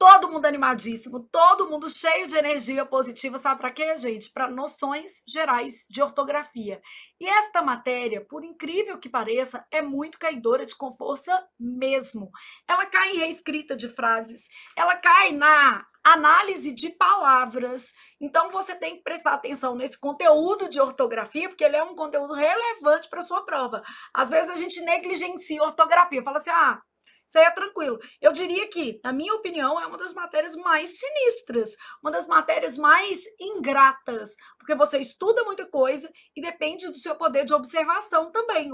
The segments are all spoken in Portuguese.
todo mundo animadíssimo, todo mundo cheio de energia positiva, sabe para quê, gente? Para noções gerais de ortografia. E esta matéria, por incrível que pareça, é muito caidora de com força mesmo. Ela cai em reescrita de frases, ela cai na análise de palavras. Então você tem que prestar atenção nesse conteúdo de ortografia, porque ele é um conteúdo relevante para sua prova. Às vezes a gente negligencia a ortografia, fala assim: "Ah, isso aí é tranquilo". Eu diria que, na minha opinião, é uma das matérias mais sinistras, uma das matérias mais ingratas, porque você estuda muita coisa e depende do seu poder de observação também.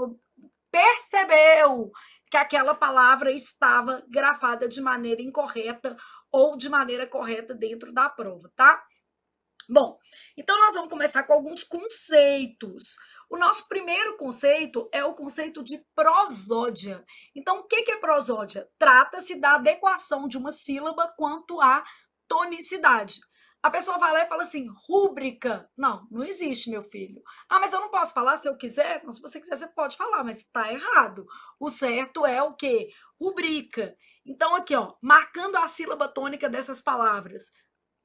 Percebeu que aquela palavra estava grafada de maneira incorreta ou de maneira correta dentro da prova, tá? Bom, então nós vamos começar com alguns conceitos. O nosso primeiro conceito é o conceito de prosódia. Então, o que é prosódia? Trata-se da adequação de uma sílaba quanto à tonicidade. A pessoa vai lá e fala assim, rúbrica. Não, não existe, meu filho. Ah, mas eu não posso falar se eu quiser? Então, se você quiser, você pode falar, mas está errado. O certo é o quê? Rubrica. Então, aqui, ó, marcando a sílaba tônica dessas palavras.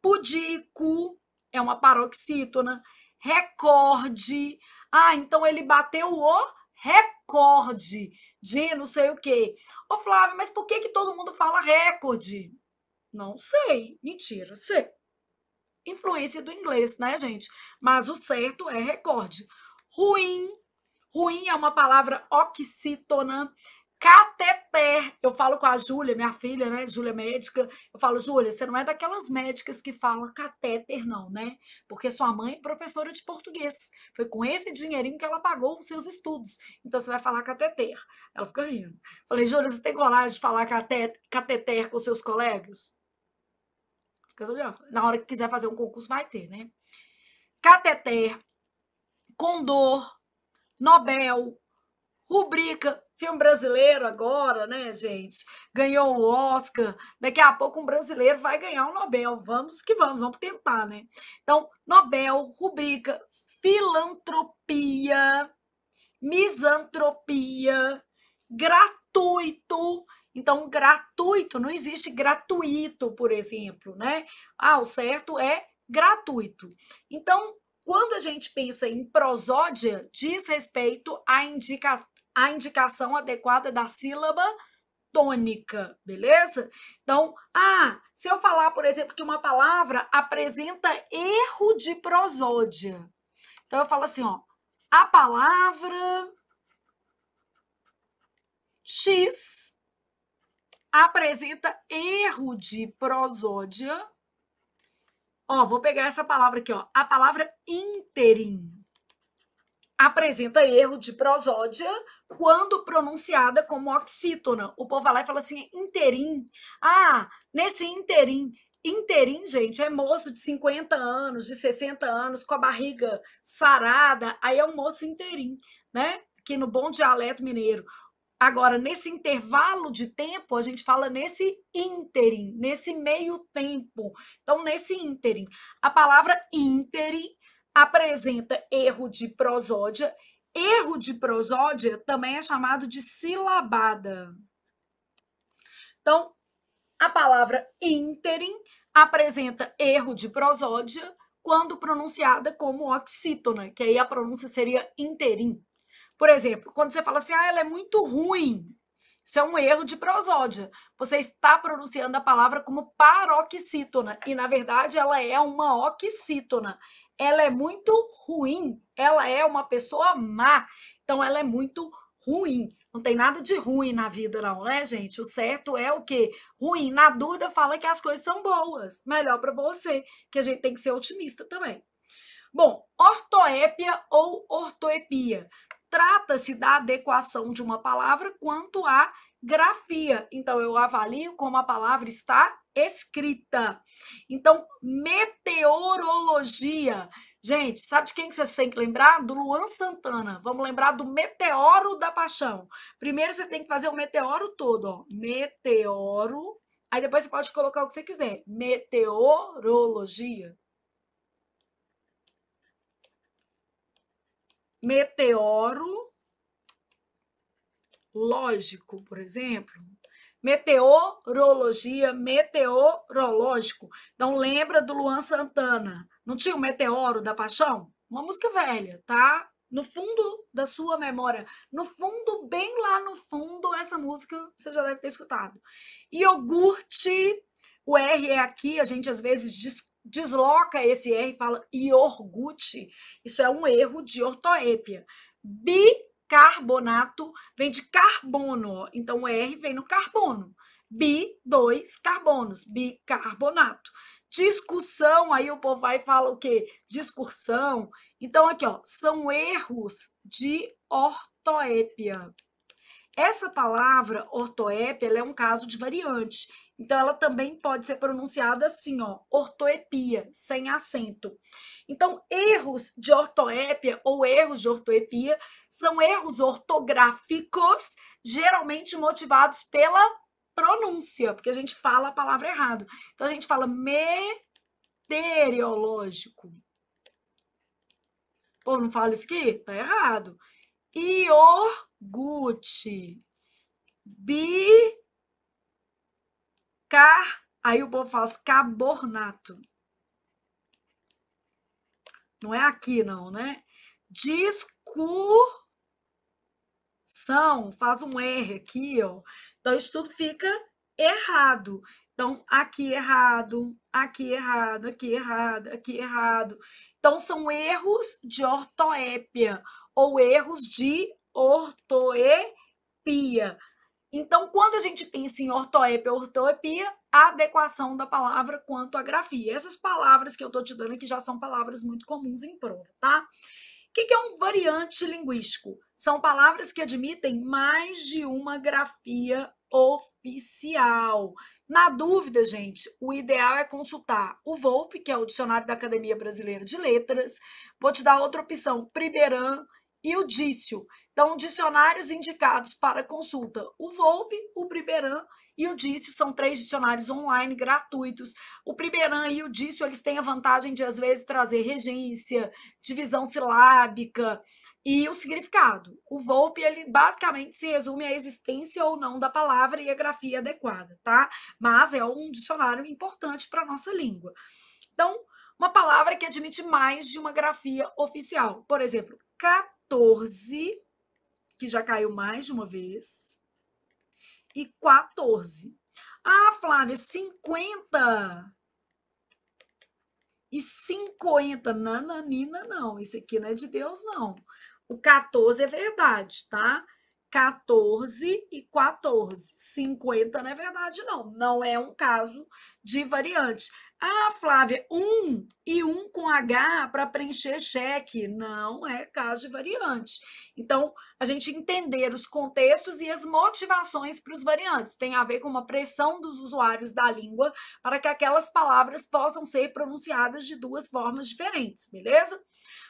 Pudico é uma paroxítona. Recorde. Ah, então ele bateu o recorde de não sei o quê. Ô, Flávia, mas por que todo mundo fala recorde? Não sei. Mentira, sei. Influência do inglês, né, gente? Mas o certo é recorde. Ruim. Ruim é uma palavra oxítona. Cateter. Eu falo com a Júlia, minha filha, né? Júlia médica. Eu falo, Júlia, você não é daquelas médicas que falam catéter, não, né? Porque sua mãe é professora de português. Foi com esse dinheirinho que ela pagou os seus estudos. Então você vai falar cateter. Ela fica rindo. Falei, Júlia, você tem coragem de falar cateter com seus colegas? Na hora que quiser fazer um concurso, vai ter, né? Cateter, Condor, Nobel, rubrica, filme brasileiro agora, né, gente? Ganhou o Oscar. Daqui a pouco um brasileiro vai ganhar um Nobel. Vamos que vamos tentar, né? Então, Nobel, rubrica, filantropia, misantropia, gratuito. Então, gratuito, não existe gratuito, por exemplo, né? Ah, o certo é gratuito. Então, quando a gente pensa em prosódia, diz respeito à indicação adequada da sílaba tônica, beleza? Então, se eu falar, por exemplo, que uma palavra apresenta erro de prosódia, então eu falo assim, ó, a palavra X apresenta erro de prosódia. Ó, vou pegar essa palavra aqui, ó. A palavra ínterim apresenta erro de prosódia quando pronunciada como oxítona. O povo vai lá e fala assim, interim. Ah, nesse interim. Interim, gente, é moço de 50 anos, de 60 anos, com a barriga sarada. Aí é um moço interim, né? Que no bom dialeto mineiro. Agora, nesse intervalo de tempo, a gente fala nesse ínterim, nesse meio tempo. Então, nesse ínterim, a palavra ínterim apresenta erro de prosódia. Erro de prosódia também é chamado de silabada. Então, a palavra ínterim apresenta erro de prosódia quando pronunciada como oxítona, que aí a pronúncia seria interim. Por exemplo, quando você fala assim, ela é muito ruim, isso é um erro de prosódia. Você está pronunciando a palavra como paroxítona, e na verdade ela é uma oxítona. Ela é muito ruim, ela é uma pessoa má, então ela é muito ruim. Não tem nada de ruim na vida não, né, gente? O certo é o quê? Ruim. Na dúvida, fala que as coisas são boas. Melhor para você, que a gente tem que ser otimista também. Bom, ortoépia ou ortoepia. Trata-se da adequação de uma palavra quanto à grafia. Então, eu avalio como a palavra está escrita. Então, meteorologia. Gente, sabe de quem que você tem que lembrar? Do Luan Santana. Vamos lembrar do Meteoro da Paixão. Primeiro você tem que fazer o meteoro todo, ó. Meteoro. Aí depois você pode colocar o que você quiser. Meteorologia. Meteoro meteorológico, por exemplo. Meteorologia, meteorológico. Então, lembra do Luan Santana? Não tinha o Meteoro da Paixão? Uma música velha, tá? No fundo da sua memória, no fundo, bem lá no fundo, essa música você já deve ter escutado. Iogurte, o R é aqui, a gente às vezes desloca esse R e fala iogurte. Isso é um erro de ortoépia. Bicarbonato vem de carbono, então o R vem no carbono. Dois carbonos, bicarbonato. Discussão, aí o povo vai e fala o quê? Discursão. Então, aqui, ó, são erros de ortoépia. Essa palavra ortoépia, ela é um caso de variante. Então, ela também pode ser pronunciada assim, ó, ortoepia, sem acento. Então, erros de ortoépia ou erros de ortoepia são erros ortográficos, geralmente motivados pela pronúncia, porque a gente fala a palavra errado. Então, a gente fala meteorológico. Pô, não fala isso aqui? Tá errado. Iogurte. Aí o povo fala carbonato. Não é aqui, não, né? Discursão. Faz um R aqui, ó. Então, isso tudo fica errado. Então, aqui errado, aqui errado, aqui errado, aqui errado. Então, são erros de ortoépia ou erros de ortoepia. Então, quando a gente pensa em ortoépia ou ortoepia, a adequação da palavra quanto à grafia. Essas palavras que eu estou te dando aqui já são palavras muito comuns em prova, tá? O que é um variante linguístico? São palavras que admitem mais de uma grafia oficial. Na dúvida, gente, o ideal é consultar o VOLPE, que é o Dicionário da Academia Brasileira de Letras. Vou te dar outra opção, Priberan e o Dício. Então, dicionários indicados para consulta, o VOLPE, o Priberan e o Dício são 3 dicionários online gratuitos. O Priberan e o Dício, eles têm a vantagem de, às vezes, trazer regência, divisão silábica e o significado. O VOLPE, ele basicamente se resume à existência ou não da palavra e a grafia adequada, tá? Mas é um dicionário importante para a nossa língua. Então, uma palavra que admite mais de uma grafia oficial. Por exemplo, 14, que já caiu mais de uma vez, e 14. Ah, Flávia, 50 e 50. Nananina, não. Isso aqui não é de Deus, não. O 14 é verdade, tá? 14 e 14. 50 não é verdade, não. Não é um caso de variante. Ah, Flávia, 1 e 1 com H para preencher cheque. Não é caso de variante. Então, a gente entender os contextos e as motivações para os variantes. Tem a ver com uma pressão dos usuários da língua para que aquelas palavras possam ser pronunciadas de duas formas diferentes, beleza?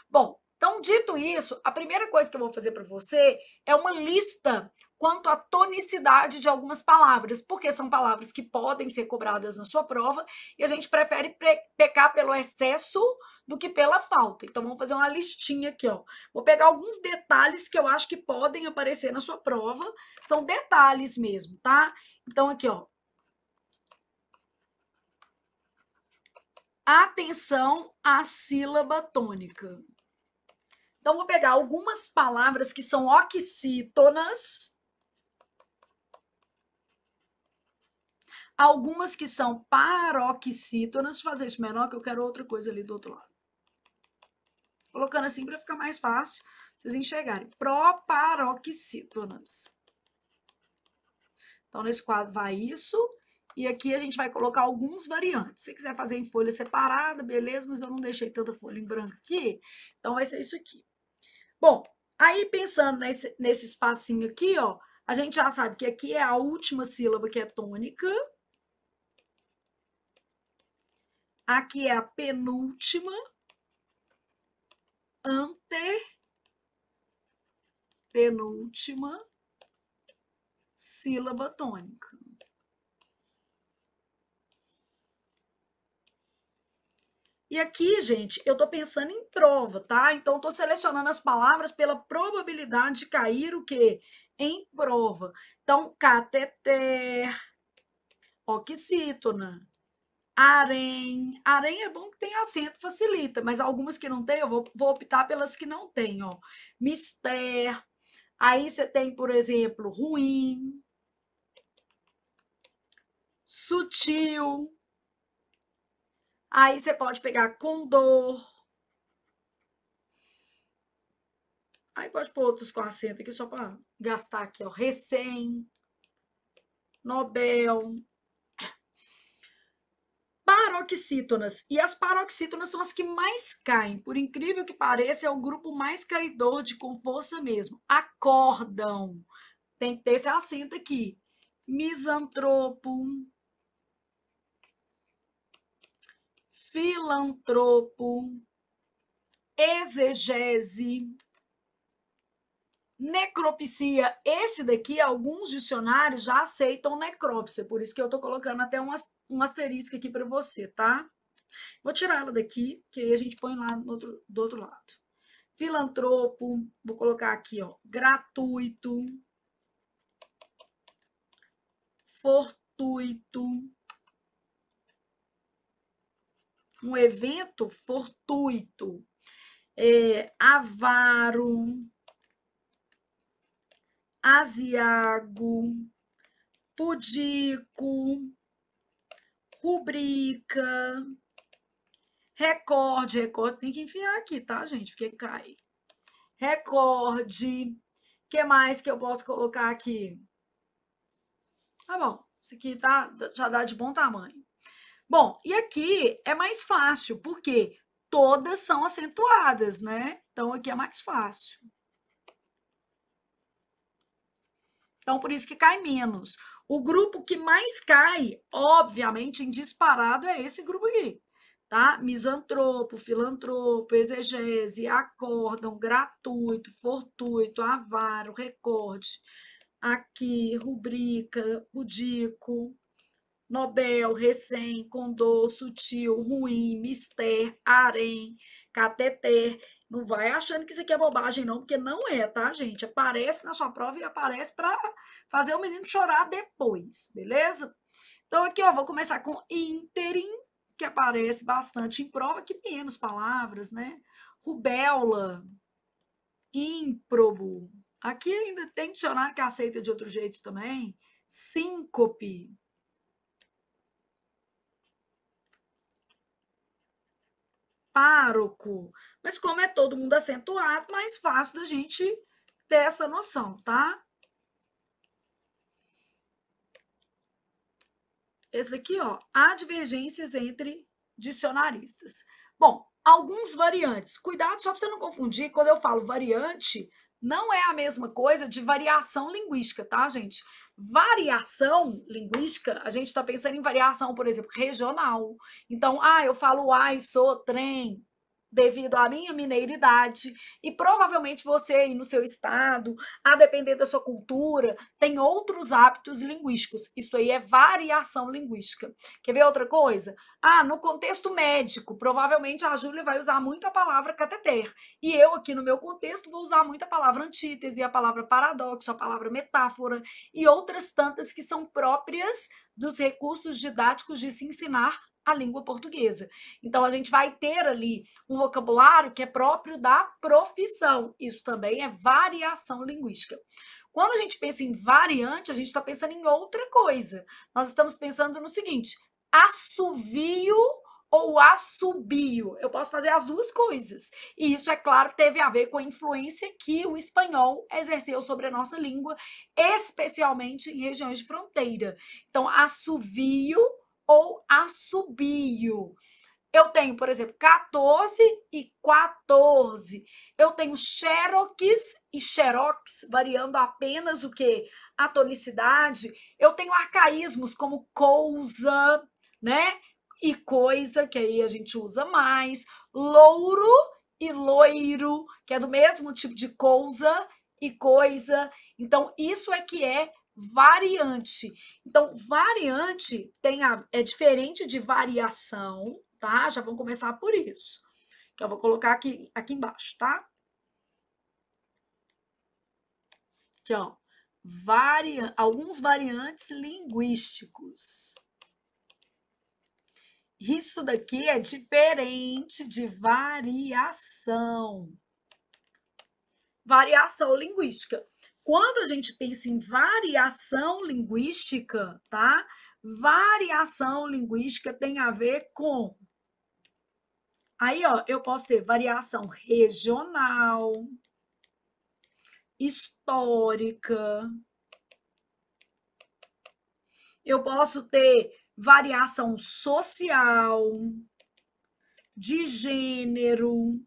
Bom, então, dito isso, a primeira coisa que eu vou fazer para você é uma lista quanto à tonicidade de algumas palavras, porque são palavras que podem ser cobradas na sua prova e a gente prefere pecar pelo excesso do que pela falta. Então, vamos fazer uma listinha aqui, ó. Vou pegar alguns detalhes que eu acho que podem aparecer na sua prova, são detalhes mesmo, tá? Então, aqui, ó. Atenção à sílaba tônica. Então, vou pegar algumas palavras que são oxítonas, algumas que são paroxítonas. Deixa eu fazer isso menor, que eu quero outra coisa ali do outro lado. Colocando assim para ficar mais fácil vocês enxergarem. Proparoxítonas. Então, nesse quadro vai isso. E aqui a gente vai colocar alguns variantes. Se você quiser fazer em folha separada, beleza, mas eu não deixei tanta folha em branco aqui. Então, vai ser isso aqui. Bom, aí pensando nesse espacinho aqui, ó, a gente já sabe que aqui é a última sílaba que é tônica. Aqui é a penúltima. Antepenúltima sílaba tônica. E aqui, gente, eu tô pensando em prova, tá? Então, eu tô selecionando as palavras pela probabilidade de cair o quê? em prova. Então, cateter, oxítona, harém. Harém é bom que tem acento, facilita, mas algumas que não tem, eu vou optar pelas que não tem, ó. Mister. Aí você tem, por exemplo, ruim, sutil. Aí você pode pegar condor. Aí pode pôr outros com acento aqui só para gastar aqui, ó. Recém, Nobel, paroxítonas. E as paroxítonas são as que mais caem. Por incrível que pareça, é o grupo mais caidor de com força mesmo. Acordam. Tem que ter esse acento aqui. Misantropo, filantropo, exegese, necropsia. Esse daqui, alguns dicionários já aceitam necrópsia, por isso que eu tô colocando até um asterisco aqui para você, tá? Vou tirar ela daqui, que aí a gente põe lá do outro lado. Filantropo, vou colocar aqui, ó, gratuito, fortuito, um evento fortuito, avaro, aziago, pudico, rubrica, recorde tem que enfiar aqui, tá, gente? Porque cai. Recorde. O que mais que eu posso colocar aqui? Tá bom, isso aqui já dá de bom tamanho. Bom, e aqui é mais fácil, porque todas são acentuadas, né? Então, aqui é mais fácil. Então, por isso que cai menos. O grupo que mais cai, obviamente, em disparado, é esse grupo aqui, tá? Misantropo, filantropo, exegese, acórdão, gratuito, fortuito, avaro, recorde, aqui, rubrica, pudico, Nobel, recém, condor, sutil, ruim, mister, harém, cateter. Não vai achando que isso aqui é bobagem, não, porque não é, tá, gente? Aparece na sua prova e aparece para fazer o menino chorar depois, beleza? Então, aqui, ó, vou começar com ínterim, que aparece bastante em prova, que menos palavras, né? Rubéola, ímprobo. Aqui ainda tem dicionário que aceita de outro jeito também. Síncope. Pároco. Mas como é todo mundo acentuado, mais fácil da gente ter essa noção, tá? Esse daqui, ó, há divergências entre dicionaristas. Bom, alguns variantes. Cuidado só para você não confundir, quando eu falo variante, não é a mesma coisa de variação linguística, tá, gente? Variação linguística, a gente está pensando em variação, por exemplo, regional. Então, eu falo ai, sou, trem, devido à minha mineiridade, e provavelmente você aí no seu estado, a depender da sua cultura, tem outros hábitos linguísticos. Isso aí é variação linguística. Quer ver outra coisa? No contexto médico, provavelmente a Júlia vai usar muito a palavra cateter. E eu, aqui no meu contexto, vou usar muito a palavra antítese, a palavra paradoxo, a palavra metáfora e outras tantas que são próprias dos recursos didáticos de se ensinar a língua portuguesa. Então, a gente vai ter ali um vocabulário que é próprio da profissão. Isso também é variação linguística. Quando a gente pensa em variante, a gente está pensando em outra coisa. Nós estamos pensando no seguinte: assovio ou assobio. Eu posso fazer as duas coisas. E isso, é claro, teve a ver com a influência que o espanhol exerceu sobre a nossa língua, especialmente em regiões de fronteira. Então, assovio ou assobio. Eu tenho, por exemplo, 14 e 14. Eu tenho xerox e xerox, variando apenas o que? A tonicidade. Eu tenho arcaísmos como coisa, né? E coisa, que aí a gente usa mais. Louro e loiro, que é do mesmo tipo de coisa e coisa. Então, isso é que é variante. Então, variante é diferente de variação, tá? Já vamos começar por isso. Que eu vou colocar aqui embaixo, tá? Aqui, ó. alguns variantes linguísticos. Isso daqui é diferente de variação. Variação linguística. Quando a gente pensa em variação linguística, tá? Variação linguística tem a ver com... Aí, ó, eu posso ter variação regional, histórica. Eu posso ter variação social, de gênero.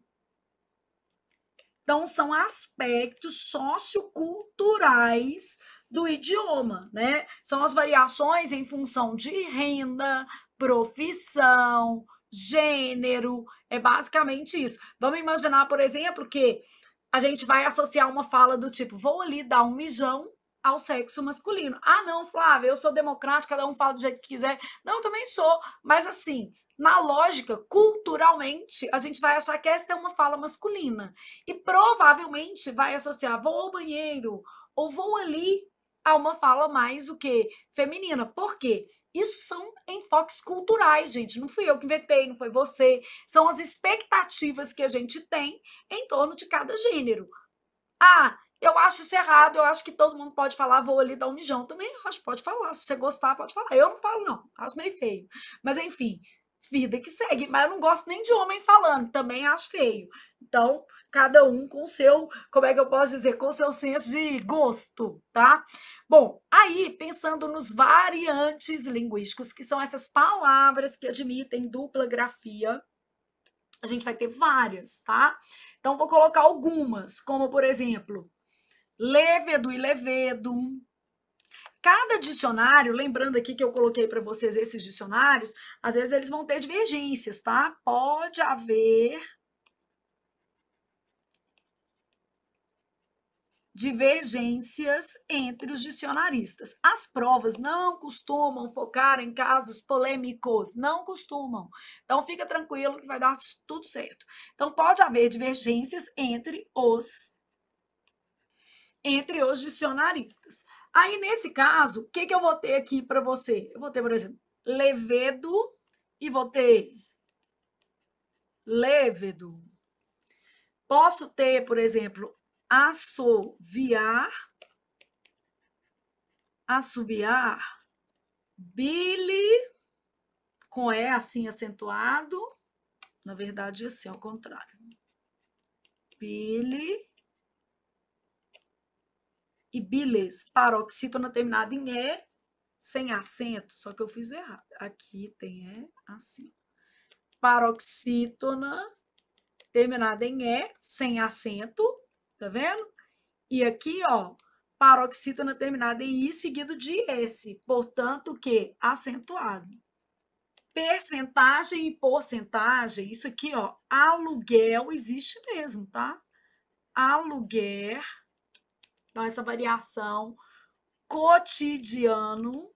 Então, são aspectos socioculturais do idioma, né? São as variações em função de renda, profissão, gênero, é basicamente isso. Vamos imaginar, por exemplo, que a gente vai associar uma fala do tipo, vou ali dar um mijão ao sexo masculino. Ah, não, Flávia, eu sou democrática, cada um fala do jeito que quiser. Não, eu também sou, mas assim, na lógica, culturalmente, a gente vai achar que essa é uma fala masculina. E provavelmente vai associar vou ao banheiro ou vou ali a uma fala mais o quê? Feminina. Por quê? Isso são enfoques culturais, gente. Não fui eu que inventei, não foi você. São as expectativas que a gente tem em torno de cada gênero. Ah, eu acho isso errado, eu acho que todo mundo pode falar, vou ali dar um mijão. Também acho, pode falar. Se você gostar, pode falar. Eu não falo, não. Acho meio feio. Mas, enfim, vida que segue. Mas eu não gosto nem de homem falando. Também acho feio. Então, cada um com o seu, como é que eu posso dizer? Com o seu senso de gosto, tá? Bom, aí, pensando nos variantes linguísticos, que são essas palavras que admitem dupla grafia, a gente vai ter várias, tá? Então, vou colocar algumas, como, por exemplo, lévedo e levedo. Cada dicionário, lembrando aqui que eu coloquei para vocês esses dicionários, às vezes eles vão ter divergências, tá? Pode haver divergências entre os dicionaristas. As provas não costumam focar em casos polêmicos, não costumam. Então, fica tranquilo que vai dar tudo certo. Então, pode haver divergências entre os dicionaristas. Aí, nesse caso, o que eu vou ter aqui para você? Eu vou ter, por exemplo, levedo e vou ter lévedo. Posso ter, por exemplo, assoviar, bile, com E assim acentuado, na verdade, assim, ao contrário. Bile e biles, paroxítona terminada em E, sem acento, só que eu fiz errado. Aqui tem E assim. Paroxítona terminada em E, sem acento, tá vendo? E aqui, ó, paroxítona terminada em I, seguido de S, portanto, o quê? Acentuado. Percentagem e porcentagem, isso aqui, ó, aluguel existe mesmo, tá? Aluguer, então essa variação, cotidiano,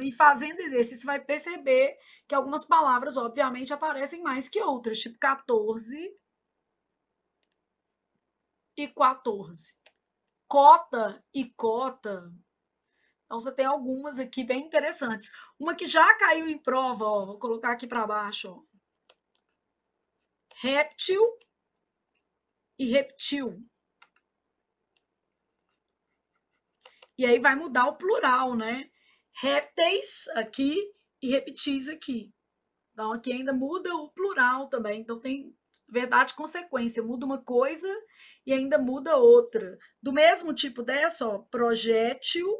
e fazendo exercício, você vai perceber que algumas palavras, obviamente, aparecem mais que outras, tipo 14 e 14. Cota e cota. Então, você tem algumas aqui bem interessantes. Uma que já caiu em prova, ó, vou colocar aqui para baixo, ó. Réptil e reptil. E aí vai mudar o plural, né? Répteis aqui e reptis aqui. Então, aqui ainda muda o plural também. Então, tem verdade e consequência. Muda uma coisa e ainda muda outra. Do mesmo tipo dessa, ó, projétil,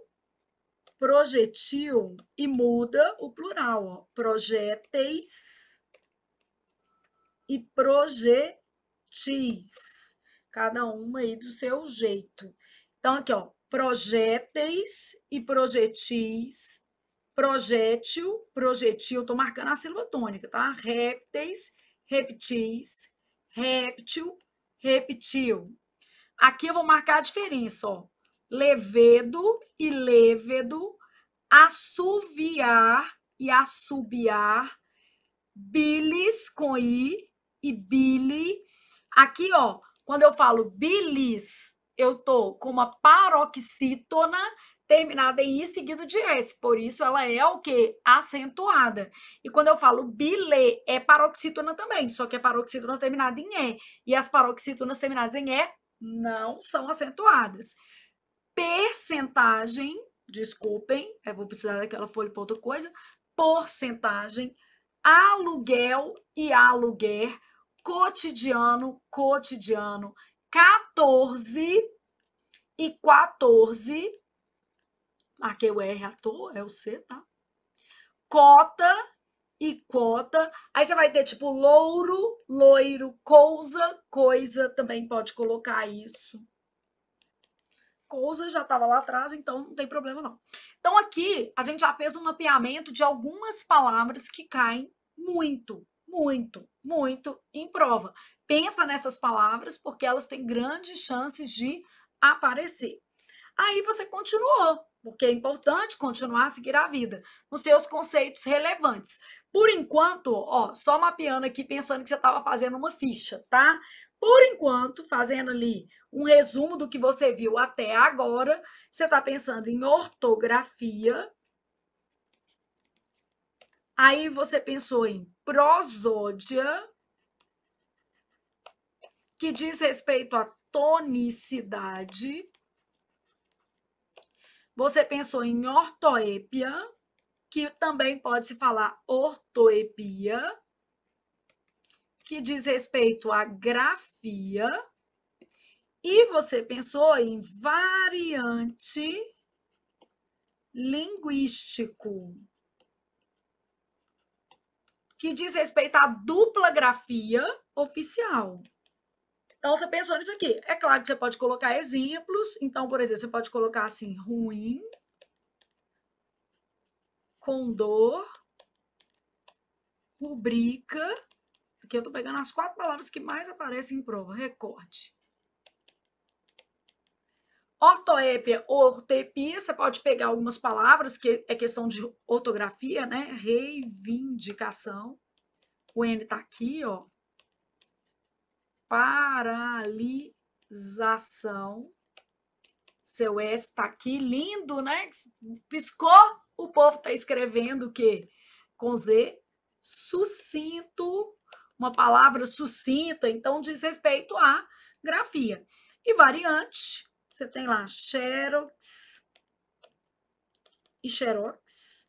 projetil, e muda o plural, ó. Projéteis e projetis. Cada uma aí do seu jeito. Então, aqui, ó, projéteis e projetis, projétil, projetil, tô marcando a sílaba tônica, tá? Répteis, reptis, réptil, reptil. Aqui eu vou marcar a diferença, ó. Levedo e lévedo, assoviar e assobiar, bilis com i e bile. Aqui, ó, Quando eu falo bilis, eu tô com uma paroxítona terminada em I seguido de S, por isso ela é o quê? Acentuada. E quando eu falo bilê, é paroxítona também, só que é paroxítona terminada em E. E as paroxítonas terminadas em E não são acentuadas. Percentagem, desculpem, eu vou precisar daquela folha para outra coisa, porcentagem, aluguel e aluguer, cotidiano, cotidiano, 14 e 14, marquei o R à toa, é o C, tá? Cota e cota, aí você vai ter tipo louro, loiro, coisa, também pode colocar isso. Coisa já estava lá atrás, então não tem problema não. Então aqui a gente já fez um mapeamento de algumas palavras que caem muito em prova. Pensa nessas palavras porque elas têm grandes chances de aparecer. Aí você continuou, porque é importante continuar a seguir a vida nos seus conceitos relevantes. Por enquanto, ó, só mapeando aqui, pensando que você estava fazendo uma ficha, tá? Por enquanto, fazendo ali um resumo do que você viu até agora, você está pensando em ortografia. Aí você pensou em prosódia, que diz respeito à tonicidade. Você pensou em ortoépia, que também pode se falar ortoepia, que diz respeito à grafia. E você pensou em variante linguístico, que diz respeito à dupla grafia oficial. Então, você pensou nisso aqui. É claro que você pode colocar exemplos. Então, por exemplo, você pode colocar assim, ruim, condor, rubrica. Aqui eu estou pegando as 4 palavras que mais aparecem em prova. Recorte. Ortoépia ou ortepia, você pode pegar algumas palavras, que é questão de ortografia, né? Reivindicação. O N tá aqui, ó. Paralisação. Seu S tá aqui, lindo, né? Piscou, o povo tá escrevendo o quê? Com Z. Sucinto, uma palavra sucinta, então diz respeito à grafia. E variante, você tem lá xerox e xerox.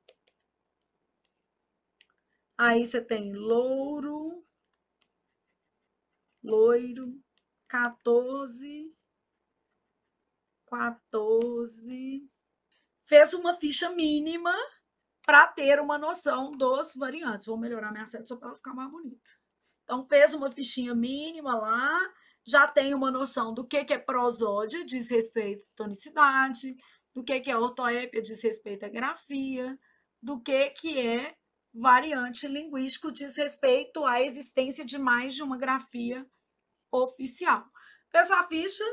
Aí você tem louro, loiro, 14, 14. Fez uma ficha mínima para ter uma noção dos variantes. Vou melhorar minha seta só para ela ficar mais bonita. Então, fez uma fichinha mínima lá, já tem uma noção do que é prosódia, diz respeito à tonicidade, do que é ortoépia, diz respeito à grafia, do que é variante linguístico, diz respeito à existência de mais de uma grafia oficial. Fez a ficha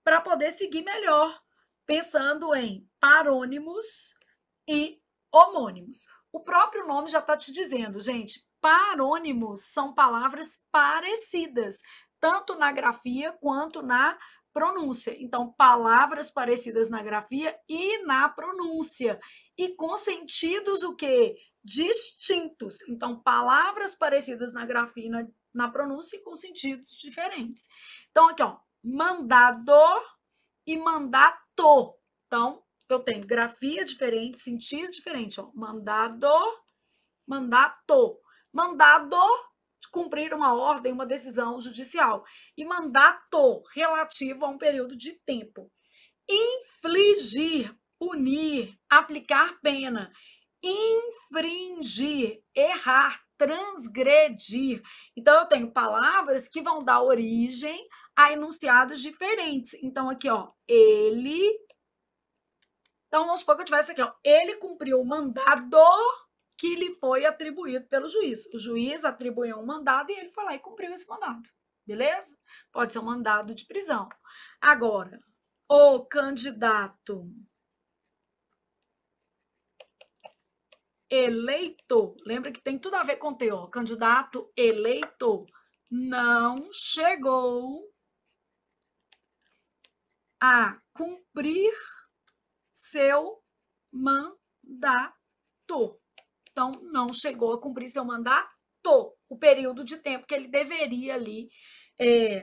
para poder seguir melhor, pensando em parônimos e homônimos. O próprio nome já está te dizendo, gente, parônimos são palavras parecidas, tanto na grafia quanto na pronúncia. Então, palavras parecidas na grafia e na pronúncia. E com sentidos o quê? Distintos. Então, palavras parecidas na grafia e na pronúncia e com sentidos diferentes. Então, aqui, ó, mandador e mandato. Então, eu tenho grafia diferente, sentido diferente, ó. Mandador, mandato. Mandado, cumprir uma ordem, uma decisão judicial. E mandato, relativo a um período de tempo. Infligir, punir, aplicar pena. Infringir, errar, transgredir. Então, eu tenho palavras que vão dar origem a enunciados diferentes. Então, aqui, ó, ele... Então, vamos supor que eu tivesse aqui, ó, ele cumpriu o mandado que lhe foi atribuído pelo juiz. O juiz atribuiu um mandado e ele foi lá e cumpriu esse mandado. Beleza? Pode ser um mandado de prisão. Agora, o candidato eleito, lembra que tem tudo a ver com teu, ó, candidato eleito não chegou a cumprir seu mandato. Então, não chegou a cumprir seu mandato, o período de tempo que ele deveria ali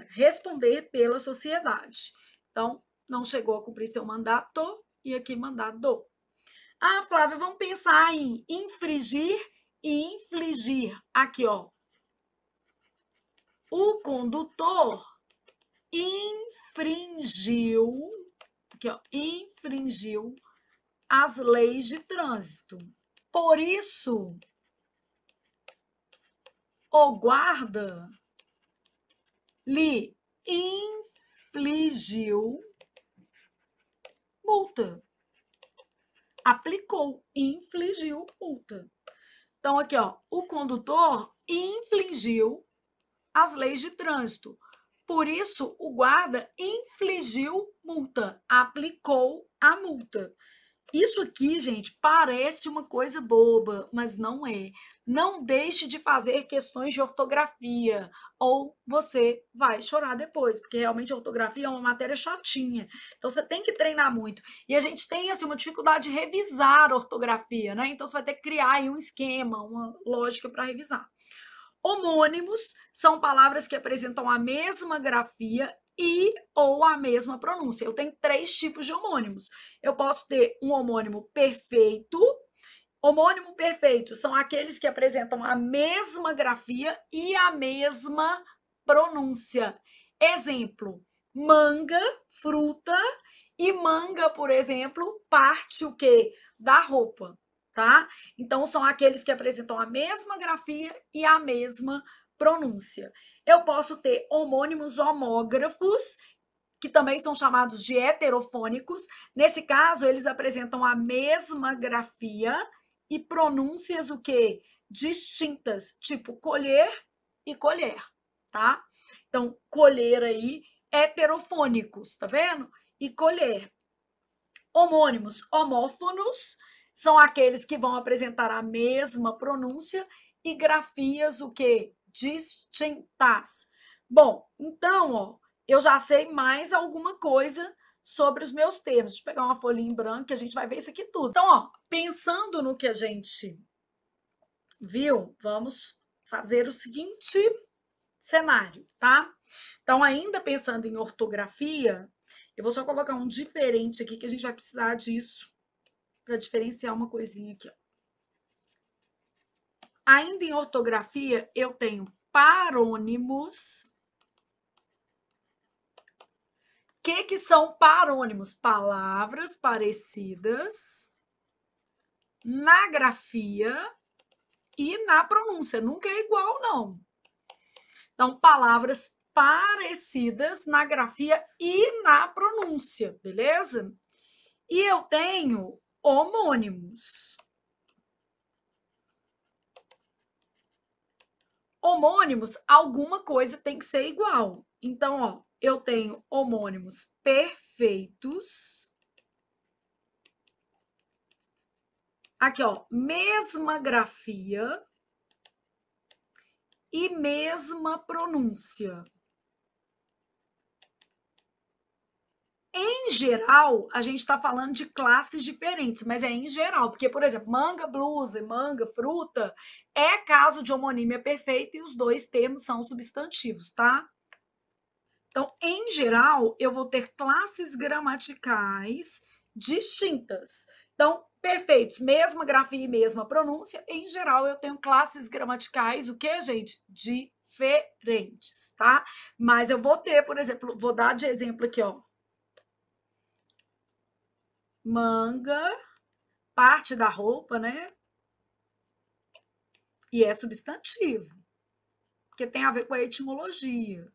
responder pela sociedade. Então, não chegou a cumprir seu mandato e aqui mandado. Ah, Flávia, vamos pensar em infringir e infligir. Aqui, ó. O condutor infringiu, aqui, ó, infringiu as leis de trânsito. Por isso, o guarda lhe infligiu multa. Aplicou, infligiu multa. Então, aqui, ó, o condutor infringiu as leis de trânsito. Por isso, o guarda infligiu multa, aplicou a multa. Isso aqui, gente, parece uma coisa boba, mas não é. Não deixe de fazer questões de ortografia, ou você vai chorar depois, porque realmente a ortografia é uma matéria chatinha. Então, você tem que treinar muito. E a gente tem, assim, uma dificuldade de revisar a ortografia, né? Então, você vai ter que criar aí um esquema, uma lógica para revisar. Homônimos são palavras que apresentam a mesma grafia e ou a mesma pronúncia. Eu tenho 3 tipos de homônimos. Eu posso ter um homônimo perfeito. Homônimo perfeito são aqueles que apresentam a mesma grafia e a mesma pronúncia. Exemplo, manga, fruta, e manga, por exemplo, parte o quê? Da roupa, tá? Então, são aqueles que apresentam a mesma grafia e a mesma pronúncia. Eu posso ter homônimos homógrafos, que também são chamados de heterofônicos. Nesse caso, eles apresentam a mesma grafia e pronúncias o quê? Distintas, tipo colher e colher, tá? Então, colher aí, heterofônicos, tá vendo? E colher. Homônimos homófonos são aqueles que vão apresentar a mesma pronúncia e grafias o quê? Distintas. Bom, então, ó, eu já sei mais alguma coisa sobre os meus termos. Deixa eu pegar uma folhinha em branco que a gente vai ver isso aqui tudo. Então, ó, pensando no que a gente viu, vamos fazer o seguinte cenário, tá? Então, ainda pensando em ortografia, eu vou só colocar um diferente aqui que a gente vai precisar disso para diferenciar uma coisinha aqui, ó. Ainda em ortografia, eu tenho parônimos. O que são parônimos? Palavras parecidas na grafia e na pronúncia. Nunca é igual, não. Então, palavras parecidas na grafia e na pronúncia, beleza? E eu tenho homônimos. Homônimos, alguma coisa tem que ser igual. Então, ó, eu tenho homônimos perfeitos. Aqui, ó, mesma grafia e mesma pronúncia. Em geral, a gente está falando de classes diferentes, mas é em geral, porque, por exemplo, manga, blusa e manga, fruta, é caso de homonímia perfeita e os dois termos são substantivos, tá? Então, em geral, eu vou ter classes gramaticais distintas. Então, perfeitos, mesma grafia e mesma pronúncia. Em geral, eu tenho classes gramaticais, o que, gente? Diferentes, tá? Mas eu vou ter, por exemplo, vou dar de exemplo aqui, ó. Manga, parte da roupa, né? E é substantivo, porque tem a ver com a etimologia.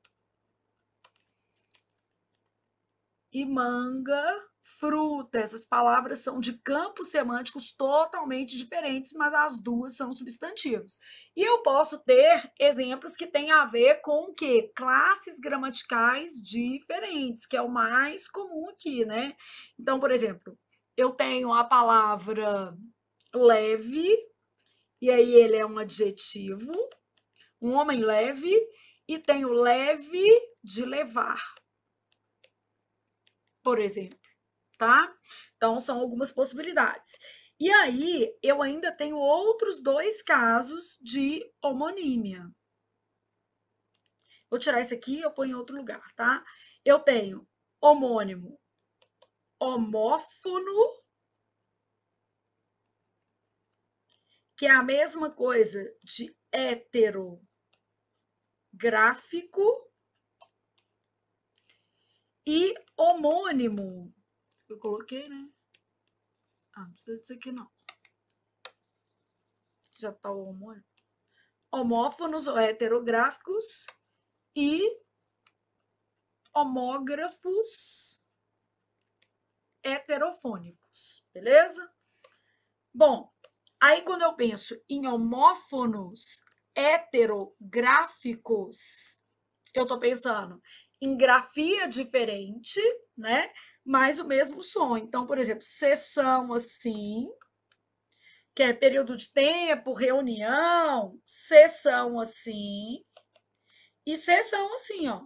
E manga, fruta, essas palavras são de campos semânticos totalmente diferentes, mas as duas são substantivos. E eu posso ter exemplos que têm a ver com o quê? Classes gramaticais diferentes, que é o mais comum aqui, né? Então, por exemplo, eu tenho a palavra leve, e aí ele é um adjetivo, um homem leve, e tenho leve de levar. por exemplo, tá? Então, são algumas possibilidades. E aí, eu ainda tenho outros 2 casos de homonímia. Vou tirar esse aqui e eu ponho em outro lugar, tá? Eu tenho homônimo homófono, que é a mesma coisa de heterográfico, e homônimo. Eu coloquei, né? Ah, não precisa disso aqui, não. Já tá o homônimo. Homófonos ou heterográficos e homógrafos heterofônicos, beleza? Bom, aí quando eu penso em homófonos heterográficos, eu tô pensando em grafia diferente, né? Mas o mesmo som. Então, por exemplo, sessão assim, que é período de tempo, reunião, sessão assim e sessão assim, ó.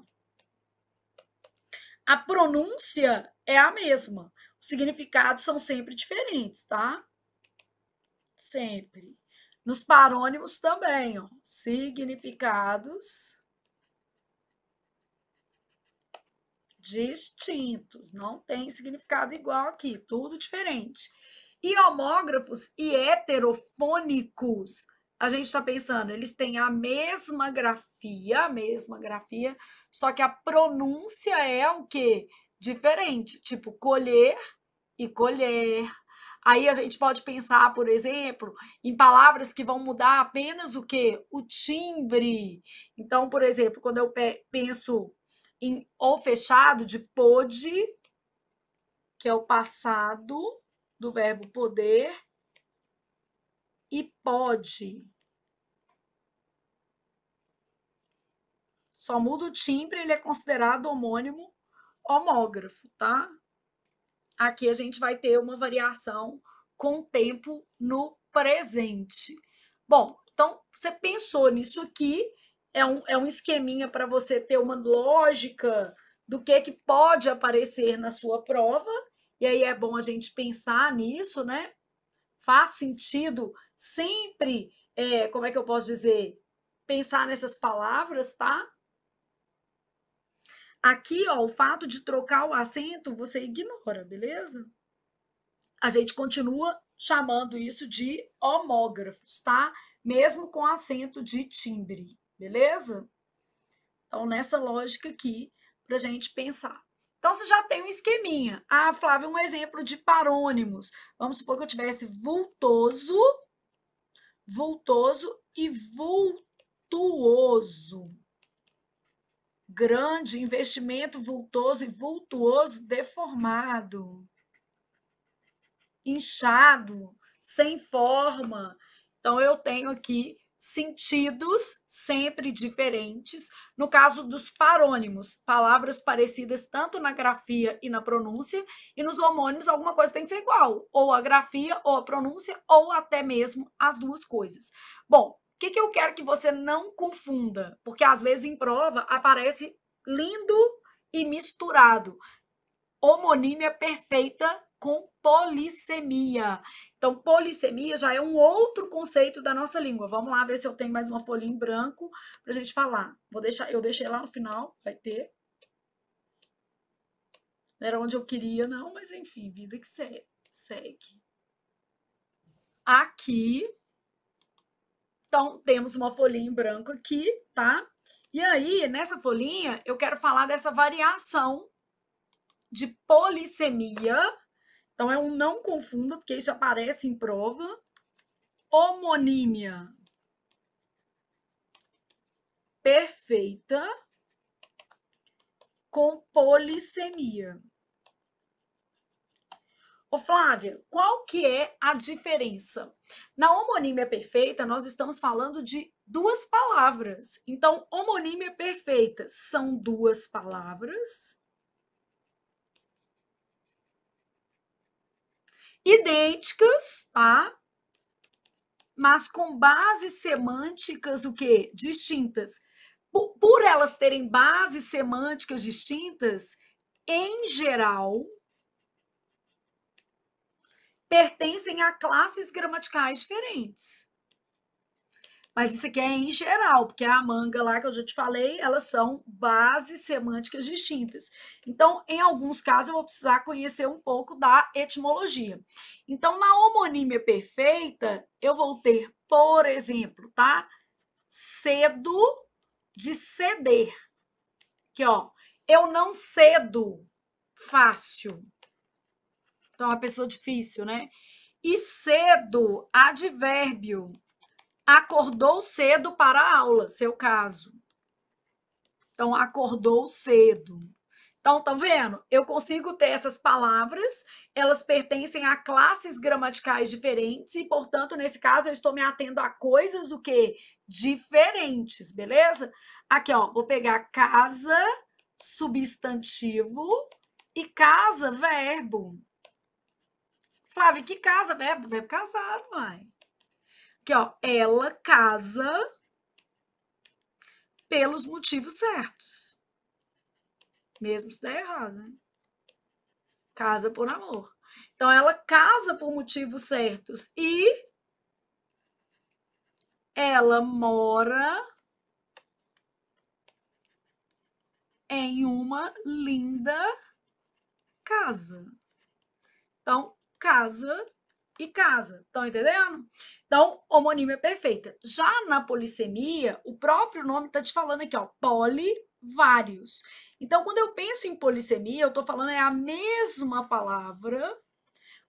A pronúncia é a mesma. Os significados são sempre diferentes, tá? Sempre. Nos parônimos também, ó. Significados distintos. Não tem significado igual aqui, tudo diferente. E homógrafos e heterofônicos, a gente está pensando, eles têm a mesma grafia, só que a pronúncia é o quê? Diferente, tipo colher e colher. Aí a gente pode pensar, por exemplo, em palavras que vão mudar apenas o quê? O timbre. Então, por exemplo, quando eu penso em o fechado de pôde, que é o passado do verbo poder, e pode. Só muda o timbre, ele é considerado homônimo homógrafo, tá? Aqui a gente vai ter uma variação com o tempo no presente. Bom, então você pensou nisso aqui, é um esqueminha para você ter uma lógica do que pode aparecer na sua prova, e aí é bom a gente pensar nisso, né? Faz sentido sempre, como é que eu posso dizer? Pensar nessas palavras, tá? Aqui, ó, o fato de trocar o acento você ignora, beleza? A gente continua chamando isso de homógrafos, tá? Mesmo com acento de timbre, beleza? Então, nessa lógica aqui, para a gente pensar. Então, você já tem um esqueminha. Ah, Flávia, um exemplo de parônimos. Vamos supor que eu tivesse vultoso, vultoso e vultuoso. Grande, investimento vultoso e vultuoso, deformado. Inchado, sem forma. Então, eu tenho aqui sentidos sempre diferentes. No caso dos parônimos, palavras parecidas tanto na grafia e na pronúncia, e nos homônimos alguma coisa tem que ser igual, ou a grafia, ou a pronúncia, ou até mesmo as duas coisas. Bom, o que eu quero que você não confunda? Porque às vezes em prova aparece lindo e misturado. Homonímia perfeita com polissemia. Então, polissemia já é um outro conceito da nossa língua. Vamos lá ver se eu tenho mais uma folhinha em branco para a gente falar. Eu deixei lá no final, vai ter. Não era onde eu queria, não, mas enfim, vida que segue. Aqui, então, temos uma folhinha em branco aqui, tá? E aí, nessa folhinha, eu quero falar dessa variação de polissemia. Então, é um não confunda, porque isso aparece em prova. Homonímia perfeita com polissemia. Ô, Flávia, qual que é a diferença? Na homonímia perfeita, nós estamos falando de duas palavras. Então, homonímia perfeita são duas palavras idênticas, tá? Mas com bases semânticas o quê? Distintas. Por elas terem bases semânticas distintas, em geral, pertencem a classes gramaticais diferentes. Mas isso aqui é em geral, porque a manga lá que eu já te falei, elas são bases semânticas distintas. Então, em alguns casos, eu vou precisar conhecer um pouco da etimologia. Então, na homonímia perfeita, eu vou ter, por exemplo, tá? Cedo de ceder. Aqui, ó. Eu não cedo fácil. Então, é uma pessoa difícil, né? E cedo, advérbio. Acordou cedo para a aula, seu caso. Então, acordou cedo. Então, tá vendo? Eu consigo ter essas palavras, elas pertencem a classes gramaticais diferentes e, portanto, nesse caso, eu estou me atendo a coisas o quê? Diferentes, beleza? Aqui, ó, vou pegar casa, substantivo, e casa, verbo. Flávia, que casa, verbo? Verbo casar, vai. Aqui, ó, ela casa pelos motivos certos. Mesmo se der errado, né? Casa por amor. Então, ela casa por motivos certos e ela mora em uma linda casa. Então, casa e casa. Estão entendendo? Então, homonímia perfeita. Já na polissemia, o próprio nome está te falando aqui, ó, poli, vários. Então, quando eu penso em polissemia, eu estou falando é a mesma palavra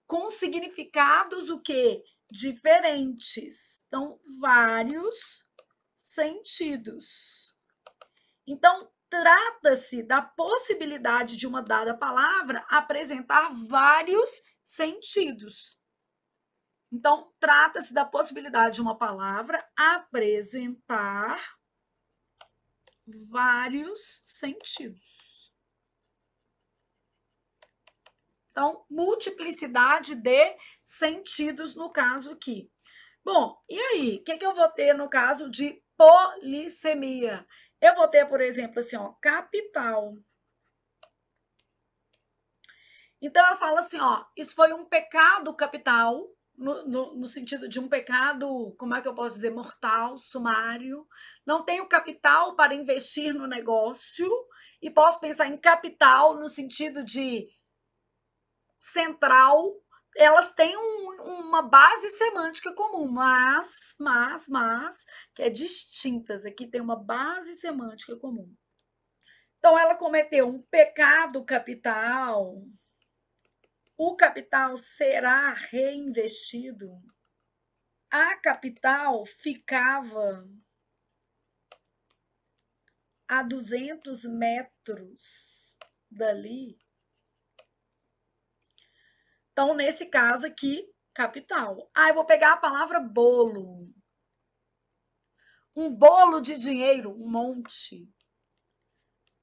com significados o quê? Diferentes. Então, vários sentidos. Então, trata-se da possibilidade de uma dada palavra apresentar vários sentidos. Então, trata-se da possibilidade de uma palavra apresentar vários sentidos. Então, multiplicidade de sentidos no caso aqui. Bom, e aí? O que eu vou ter no caso de polissemia? Eu vou ter, por exemplo, assim, ó, capital. Então, eu falo assim, ó, isso foi um pecado capital, no sentido de um pecado, como é que eu posso dizer, mortal, sumário. Não tenho capital para investir no negócio e posso pensar em capital no sentido de central. Elas têm uma base semântica comum, mas, que é distintas. Aqui tem uma base semântica comum. Então, ela cometeu um pecado capital. O capital será reinvestido. A capital ficava a 200 metros dali. Então, nesse caso aqui, capital. Ah, eu vou pegar a palavra bolo. Um bolo de dinheiro, um monte.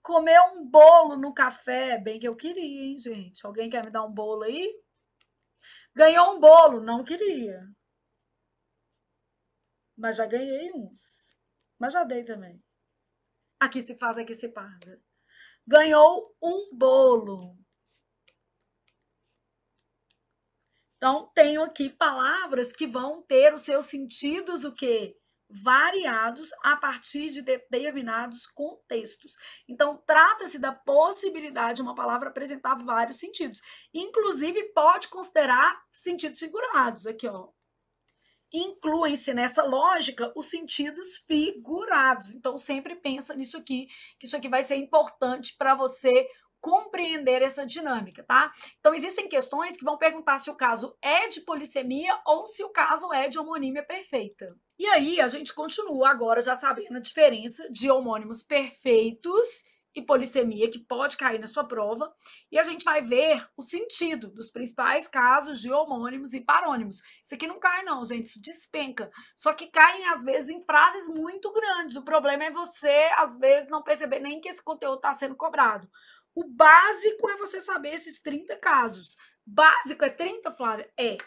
Comer um bolo no café, bem que eu queria, hein, gente? Alguém quer me dar um bolo aí? Ganhou um bolo, não queria. Mas já ganhei uns. Mas já dei também. Aqui se faz, aqui se paga. Ganhou um bolo. Então, tenho aqui palavras que vão ter os seus sentidos, o quê? Variados a partir de determinados contextos. Então, trata-se da possibilidade de uma palavra apresentar vários sentidos. Inclusive, pode considerar sentidos figurados. Aqui, ó. Incluem-se nessa lógica os sentidos figurados. Então, sempre pensa nisso aqui, que isso aqui vai ser importante para você compreender essa dinâmica, tá? Então, existem questões que vão perguntar se o caso é de polissemia ou se o caso é de homonímia perfeita. E aí, a gente continua agora já sabendo a diferença de homônimos perfeitos e polissemia, que pode cair na sua prova, e a gente vai ver o sentido dos principais casos de homônimos e parônimos. Isso aqui não cai não, gente, isso despenca. Só que caem, às vezes, em frases muito grandes. O problema é você, às vezes, não perceber nem que esse conteúdo está sendo cobrado. O básico é você saber esses 30 casos. Básico é 30, Flávia? É.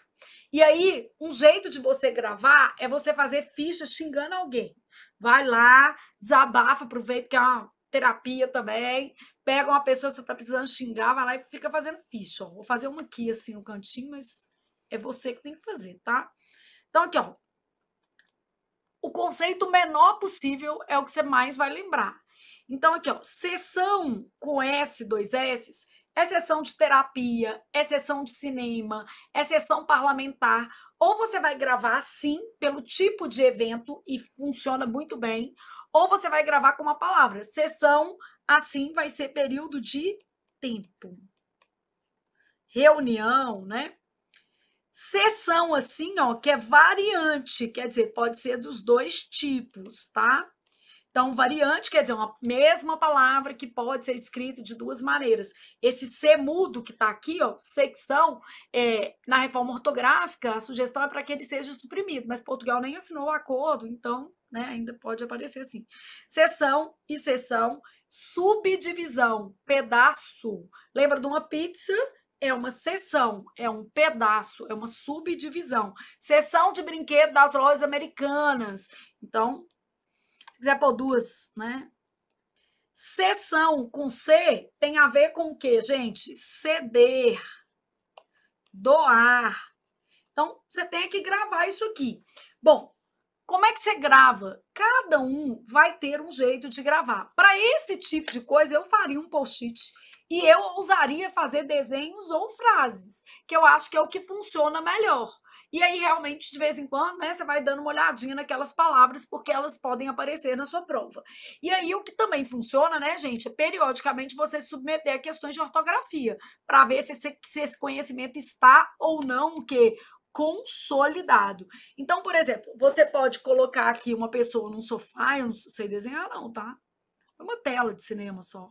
E aí, um jeito de você gravar é você fazer ficha xingando alguém. Vai lá, desabafa, aproveita que é terapia também. Pega uma pessoa que você tá precisando xingar, vai lá e fica fazendo ficha, ó. Vou fazer uma aqui, assim, no cantinho, mas é você que tem que fazer, tá? Então, aqui, ó. O conceito menor possível é o que você mais vai lembrar. Então, aqui, ó, sessão com S, dois S, é sessão de terapia, é sessão de cinema, é sessão parlamentar. Ou você vai gravar assim, pelo tipo de evento, e funciona muito bem, ou você vai gravar com uma palavra. Sessão, assim, vai ser período de tempo. Reunião, né? Sessão, assim, ó, que é variante, quer dizer, pode ser dos dois tipos, tá? Então, variante quer dizer uma mesma palavra que pode ser escrita de duas maneiras. Esse C mudo que está aqui, ó, secção, na reforma ortográfica, a sugestão é para que ele seja suprimido, mas Portugal nem assinou o acordo, então, né, ainda pode aparecer assim. Seção e seção, subdivisão, pedaço. Lembra de uma pizza? É uma seção, é um pedaço, é uma subdivisão. Seção de brinquedo das lojas americanas. Então, se quiser pôr duas, né? Seção com C tem a ver com o quê, gente? Ceder, doar. Então, você tem que gravar isso aqui. Bom, como é que você grava? Cada um vai ter um jeito de gravar. Para esse tipo de coisa, eu faria um post-it e eu ousaria fazer desenhos ou frases, que eu acho que é o que funciona melhor. E aí, realmente, de vez em quando, né, você vai dando uma olhadinha naquelas palavras, porque elas podem aparecer na sua prova. E aí, o que também funciona, né, gente, é periodicamente você submeter a questões de ortografia, para ver se esse conhecimento está ou não o quê? Consolidado. Então, por exemplo, você pode colocar aqui uma pessoa num sofá, eu não sei desenhar não, tá? É uma tela de cinema só.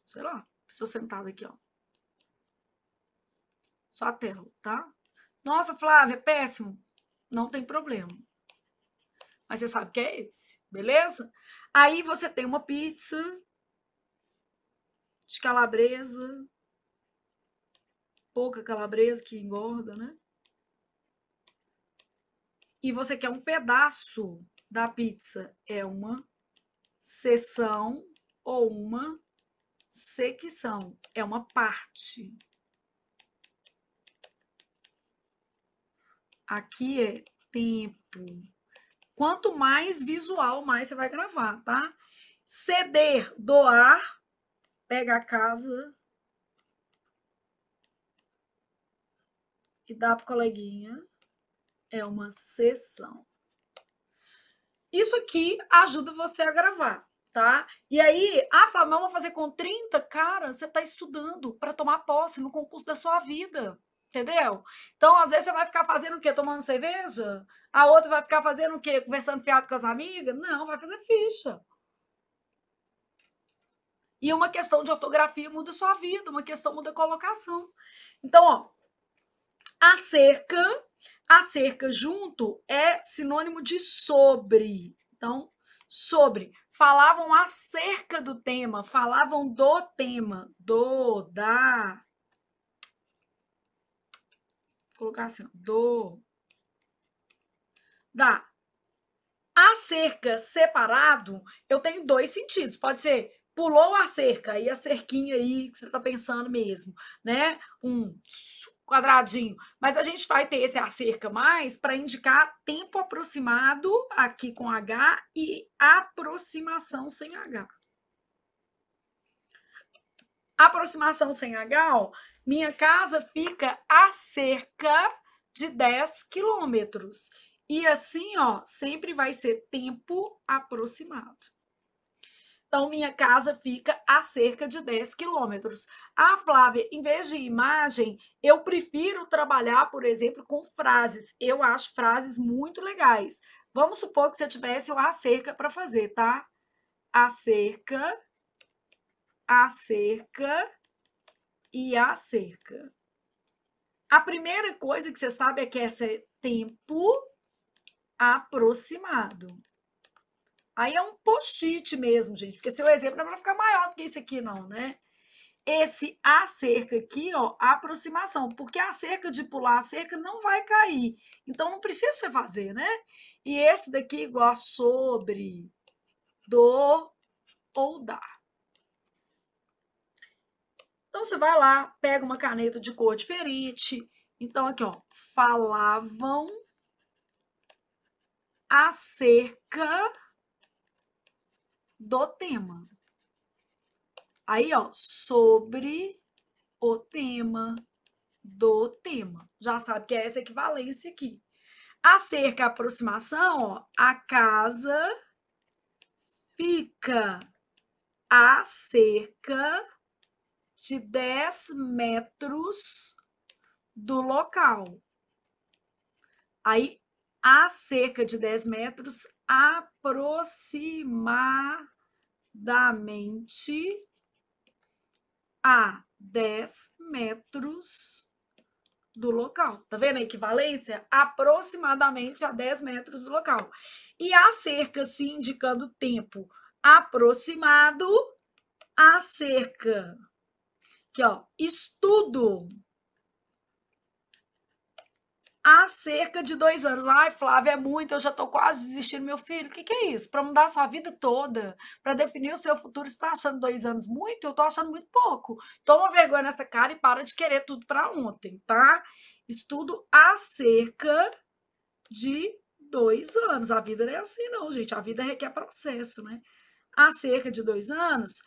Sei lá, pessoa sentada aqui, ó. Só a tela, tá? Nossa, Flávia, é péssimo. Não tem problema. Mas você sabe que é esse, beleza? Aí você tem uma pizza de calabresa, pouca calabresa que engorda, né? E você quer um pedaço da pizza, é uma seção ou uma secção, é uma parte. Aqui é tempo. Quanto mais visual, mais você vai gravar, tá? Ceder, doar, pega a casa e dá pro coleguinha, é uma sessão. Isso aqui ajuda você a gravar, tá? E aí, Flávia, vamos fazer com 30? Cara, você tá estudando para tomar posse no concurso da sua vida, entendeu? Então, às vezes, você vai ficar fazendo o quê? Tomando cerveja? A outra vai ficar fazendo o quê? Conversando fiado com as amigas? Não, vai fazer ficha. E uma questão de ortografia muda a sua vida, uma questão muda a colocação. Então, ó, acerca junto é sinônimo de sobre. Então, sobre. Falavam acerca do tema, falavam do tema, da. Vou colocar assim, da. Acerca separado, eu tenho dois sentidos. Pode ser pulou a cerca, aí a cerquinha aí que você está pensando mesmo, né? Um quadradinho. Mas a gente vai ter esse acerca mais para indicar tempo aproximado aqui com H e aproximação sem H. Aproximação sem H, ó, minha casa fica a cerca de 10 quilômetros. E assim, ó, sempre vai ser tempo aproximado. Então, minha casa fica a cerca de 10 quilômetros. Flávia, em vez de imagem, eu prefiro trabalhar, por exemplo, com frases. Eu acho frases muito legais. Vamos supor que você tivesse o acerca para fazer, tá? Acerca e acerca. A primeira coisa que você sabe é que esse é tempo aproximado. Aí é um post-it mesmo, gente, porque seu exemplo não é para ficar maior do que isso aqui, não, né? Esse acerca aqui, ó, aproximação, porque a cerca de pular a cerca não vai cair. Então, não precisa você fazer, né? E esse daqui igual a sobre, do ou da. Então, você vai lá, pega uma caneta de cor diferente. Então, aqui, ó, falavam acerca do tema. Aí, ó, sobre o tema, do tema. Já sabe que é essa equivalência aqui. Acerca, aproximação, ó, a casa fica a cerca de 10 metros do local. Aí, a cerca de 10 metros, aproximadamente a 10 metros do local. Tá vendo a equivalência? Aproximadamente a 10 metros do local. E a cerca, se indicando o tempo aproximado, a cerca. Aqui, ó, estudo há cerca de 2 anos. Ai, Flávia, é muito, eu já estou quase desistindo, meu filho. O que, que é isso? Para mudar a sua vida toda, para definir o seu futuro, você está achando 2 anos muito? Eu estou achando muito pouco. Toma vergonha nessa cara e para de querer tudo para ontem, tá? Estudo há cerca de 2 anos. A vida não é assim, não, gente. A vida requer processo, né? Há cerca de 2 anos,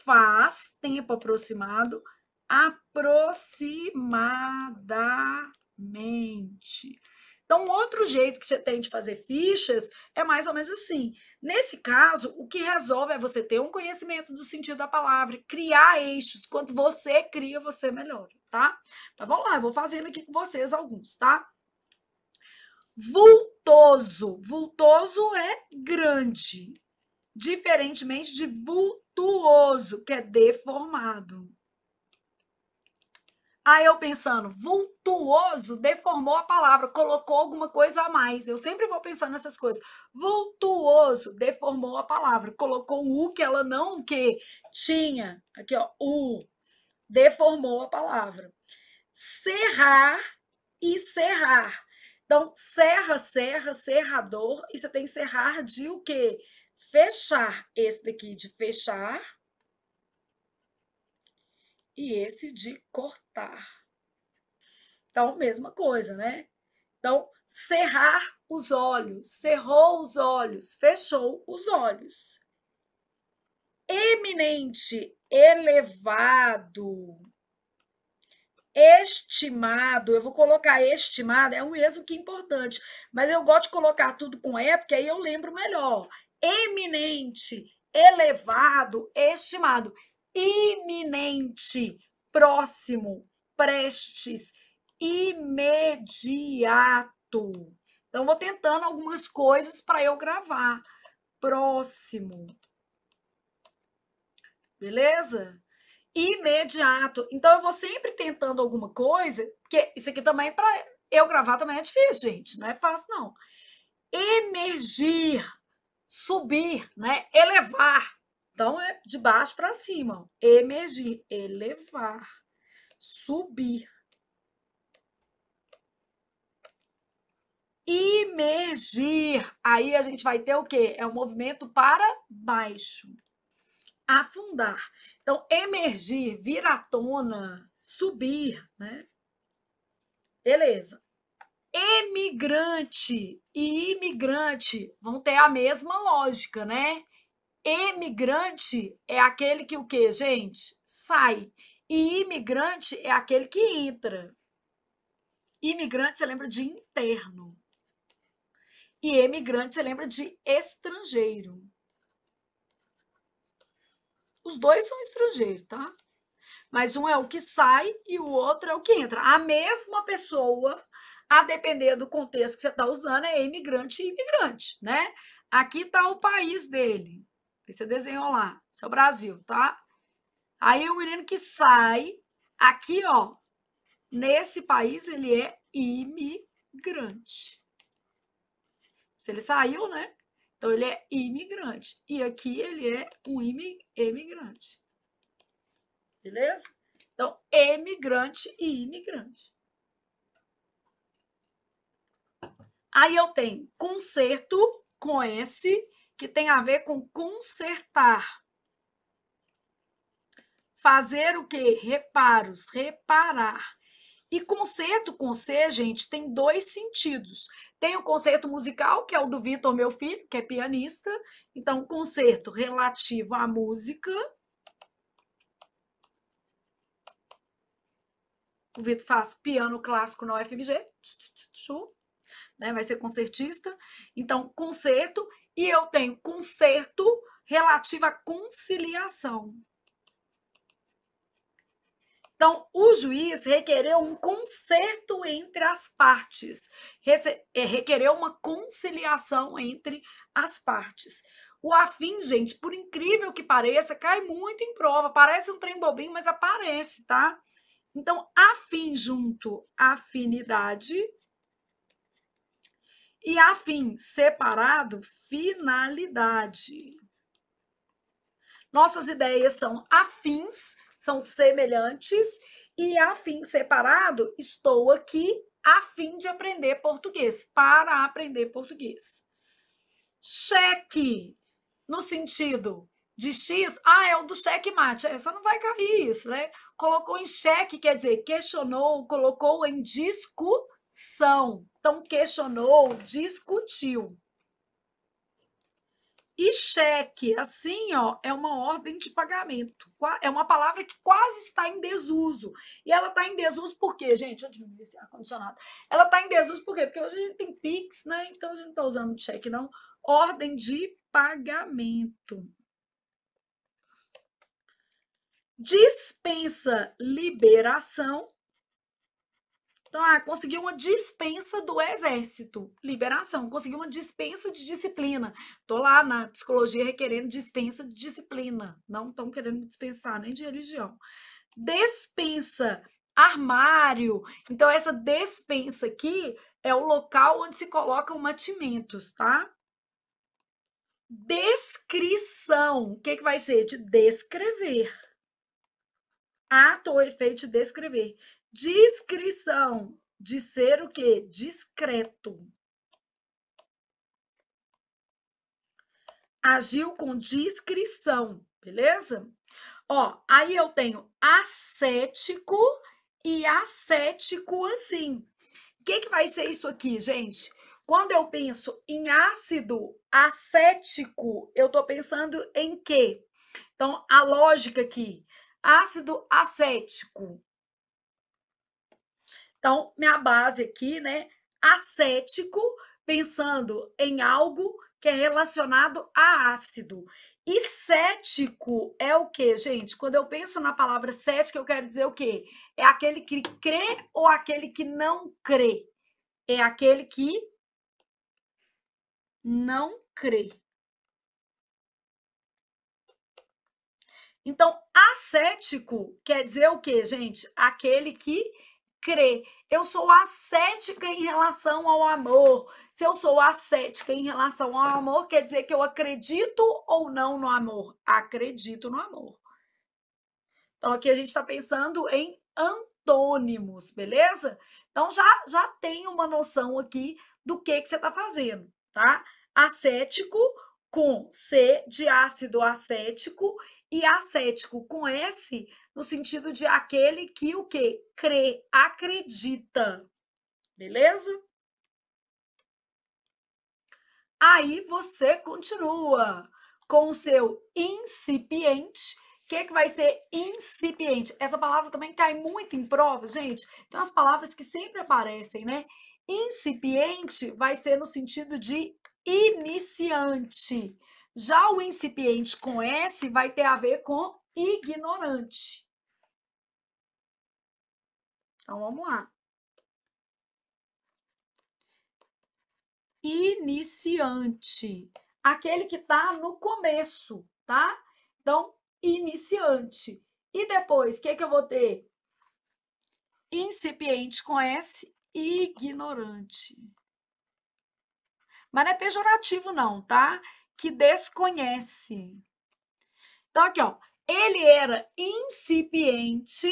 faz tempo aproximado, aproximadamente. Então, outro jeito que você tem de fazer fichas é mais ou menos assim. Nesse caso, o que resolve é você ter um conhecimento do sentido da palavra, criar eixos. Quando você cria, você melhora, tá? Mas vamos lá, eu vou fazendo aqui com vocês alguns, tá? Vultoso. Vultoso é grande, diferentemente de vultuoso, que é deformado. Aí eu pensando, vultuoso deformou a palavra, colocou alguma coisa a mais. Eu sempre vou pensando nessas coisas. Vultuoso deformou a palavra, colocou um U que ela não que tinha. Aqui, ó, U. Deformou a palavra. Serrar e serrar. Então, serra, serra, serrador. E você tem serrar de o quê? Fechar. Esse daqui de fechar. E esse de cortar. Então, mesma coisa, né? Então, cerrar os olhos, cerrou os olhos, fechou os olhos. Eminente, elevado, estimado. Eu vou colocar estimado, é o mesmo que importante, mas eu gosto de colocar tudo com é, porque aí eu lembro melhor. Eminente, elevado, estimado. Iminente, próximo, prestes, imediato. Então, vou tentando algumas coisas para eu gravar. Próximo. Beleza? Imediato. Então, eu vou sempre tentando alguma coisa, porque isso aqui também, para eu gravar, também é difícil, gente. Não é fácil, não. Emergir, subir, né? Elevar. Então, é de baixo para cima. Emergir, elevar, subir. Imergir. Aí a gente vai ter o quê? É um movimento para baixo. Afundar. Então, emergir, vir à tona, subir, né? Beleza. Emigrante e imigrante vão ter a mesma lógica, né? Emigrante é aquele que o quê, gente? Sai. E imigrante é aquele que entra. Imigrante, você lembra de interno. E emigrante, você lembra de estrangeiro. Os dois são estrangeiros, tá? Mas um é o que sai e o outro é o que entra. A mesma pessoa, a depender do contexto que você está usando, é imigrante e imigrante, né? Aqui está o país dele. Você desenhou lá, seu Brasil, tá? Aí o menino que sai, aqui, ó, nesse país, ele é imigrante. Se ele saiu, né? Então, ele é imigrante. E aqui ele é um emigrante. Beleza? Então, emigrante e imigrante. Aí eu tenho concerto com S, que tem a ver com consertar. Fazer o quê? Reparos, reparar. E concerto com C, gente, tem dois sentidos. Tem o concerto musical, que é o do Vitor, meu filho, que é pianista. Então, concerto relativo à música. O Vitor faz piano clássico na UFMG. Né? Vai ser concertista. Então, concerto. E eu tenho concerto relativo à conciliação. Então, o juiz requereu um concerto entre as partes, requereu uma conciliação entre as partes. O afim, gente, por incrível que pareça, cai muito em prova. Parece um trem bobinho, mas aparece, tá? Então, afim junto, afinidade. E afim separado, finalidade. Nossas ideias são afins, são semelhantes, e afim separado, estou aqui a fim de aprender português, para aprender português. Cheque, no sentido de X, é o do checkmate, só não vai cair isso, né? Colocou em xeque, quer dizer, questionou, colocou em discussão. Então, questionou, discutiu. E cheque, assim, ó, é uma ordem de pagamento. É uma palavra que quase está em desuso. E ela está em desuso por quê, gente? Deixa eu diminuir esse ar-condicionado. Ela está em desuso por quê? Porque hoje a gente tem Pix, né? Então a gente não está usando cheque, não. Ordem de pagamento. Dispensa liberação. Então, conseguiu uma dispensa do exército, liberação, conseguiu uma dispensa de disciplina. Estou lá na psicologia requerendo dispensa de disciplina, não estão querendo dispensar nem de religião. Despensa, armário. Então, essa despensa aqui é o local onde se colocam mantimentos, tá? Descrição, o que vai ser? De descrever. Ato ou efeito de descrever. Discrição, de ser o quê? Discreto. Agiu com discrição, beleza? Ó, aí eu tenho ascético e ascético assim. O que vai ser isso aqui, gente? Quando eu penso em ácido acético, eu tô pensando em quê? Então, a lógica aqui, ácido acético. Então, minha base aqui, né? Acético, pensando em algo que é relacionado a ácido. E cético é o quê, gente? Quando eu penso na palavra cético, eu quero dizer o quê? É aquele que crê ou aquele que não crê? É aquele que não crê. Então, ascético quer dizer o quê, gente? Aquele que crê. Eu sou ascética em relação ao amor. Se eu sou ascética em relação ao amor, quer dizer que eu acredito ou não no amor? Acredito no amor. Então, aqui a gente está pensando em antônimos, beleza? Então, já tem uma noção aqui do que você está fazendo, tá? Acético com C de ácido acético e acético com S no sentido de aquele que o quê? Crê, acredita. Beleza? Aí você continua com o seu incipiente. O que vai ser incipiente? Essa palavra também cai muito em prova, gente. Tem umas palavras que sempre aparecem, né? Incipiente vai ser no sentido de iniciante. Já o incipiente com S vai ter a ver com ignorante. Então, vamos lá. Iniciante. Aquele que está no começo, tá? Então, iniciante. E depois, o que eu vou ter? Incipiente com S, ignorante. Mas não é pejorativo não, tá? Que desconhece. Então, aqui, ó. Ele era incipiente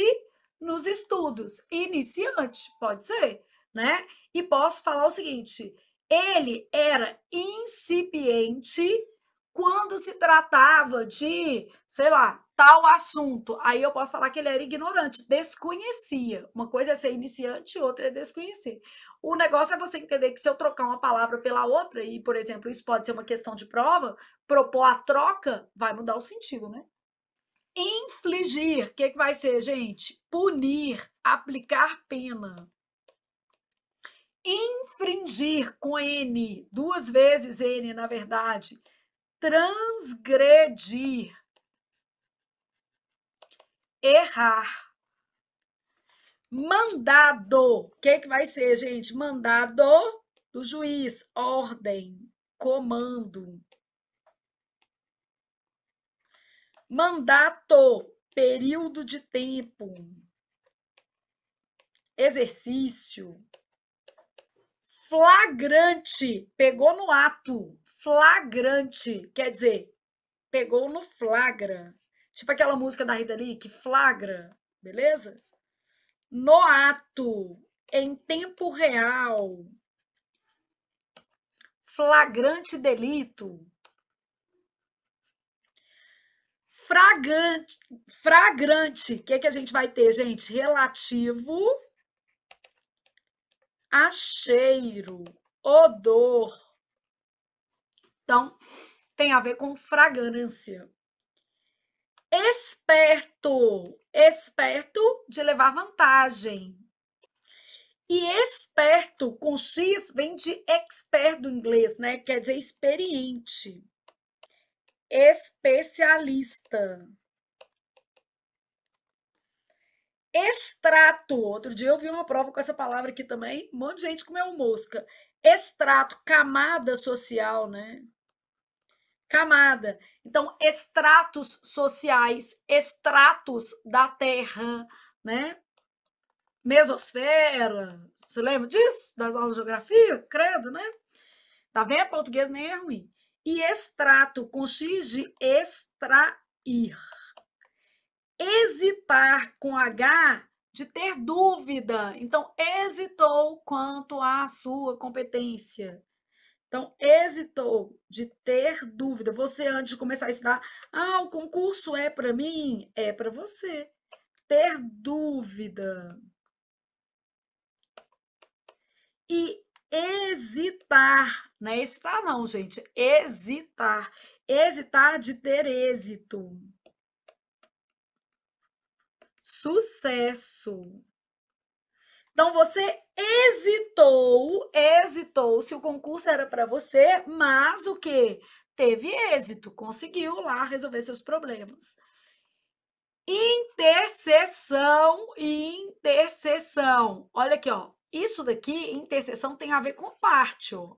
nos estudos. Iniciante, pode ser, né? E posso falar o seguinte: ele era incipiente quando se tratava de, sei lá, tal assunto, aí eu posso falar que ele era ignorante, desconhecia. Uma coisa é ser iniciante, outra é desconhecer. O negócio é você entender que se eu trocar uma palavra pela outra, e, por exemplo, isso pode ser uma questão de prova, propor a troca, vai mudar o sentido, né? Infligir, o que vai ser, gente? Punir, aplicar pena. Infringir, com N, 2 vezes N, na verdade. Transgredir. Errar. Mandado, o que vai ser, gente? Mandado do juiz, ordem, comando. Mandato, período de tempo. Exercício. Flagrante, pegou no ato. Flagrante, quer dizer, pegou no flagra. Tipo aquela música da Rita Lee, que flagra, beleza? No ato, em tempo real. Flagrante delito. Fragrante, o que a gente vai ter, gente? Relativo a cheiro, odor. Então, tem a ver com fragrância. Esperto, esperto de levar vantagem. E esperto com X vem de expert do inglês, né? Quer dizer experiente. Especialista. Extrato. Outro dia eu vi uma prova com essa palavra aqui também. Um monte de gente comeu mosca. Extrato, camada social, né? Camada. Então, estratos sociais, estratos da Terra, né? Mesosfera. Você lembra disso? Das aulas de geografia? Credo, né? Tá vendo? Português nem é ruim. E extrato, com X de extrair. Hesitar, com H, de ter dúvida. Então, hesitou quanto à sua competência. Então, hesitou de ter dúvida. Você, antes de começar a estudar, o concurso é para mim? É para você. Ter dúvida. E hesitar, não é hesitar não, gente, hesitar. Hesitar de ter êxito. Sucesso. Então, você hesitou se o concurso era para você, mas o quê? Teve êxito, conseguiu lá resolver seus problemas. Intercessão e intercessão. Olha aqui, ó. Isso daqui, intercessão, tem a ver com parte, ó.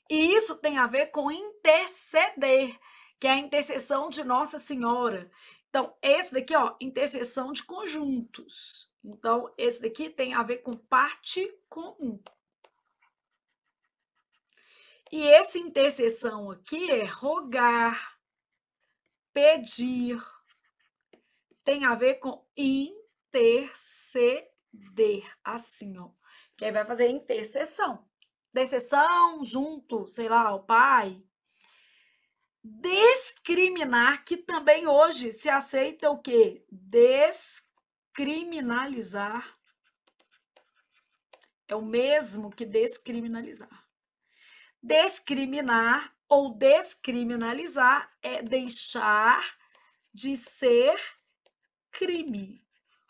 E isso tem a ver com interceder, que é a intercessão de Nossa Senhora. Então, esse daqui, ó, intercessão de conjuntos. Então, esse daqui tem a ver com parte comum. E esse intercessão aqui é rogar, pedir. Tem a ver com interceder, assim, ó. Que aí vai fazer intercessão. Intercessão junto, sei lá, ao Pai. Discriminar, que também hoje se aceita o quê? Descriminalizar. É o mesmo que descriminalizar. Discriminar ou descriminalizar é deixar de ser crime.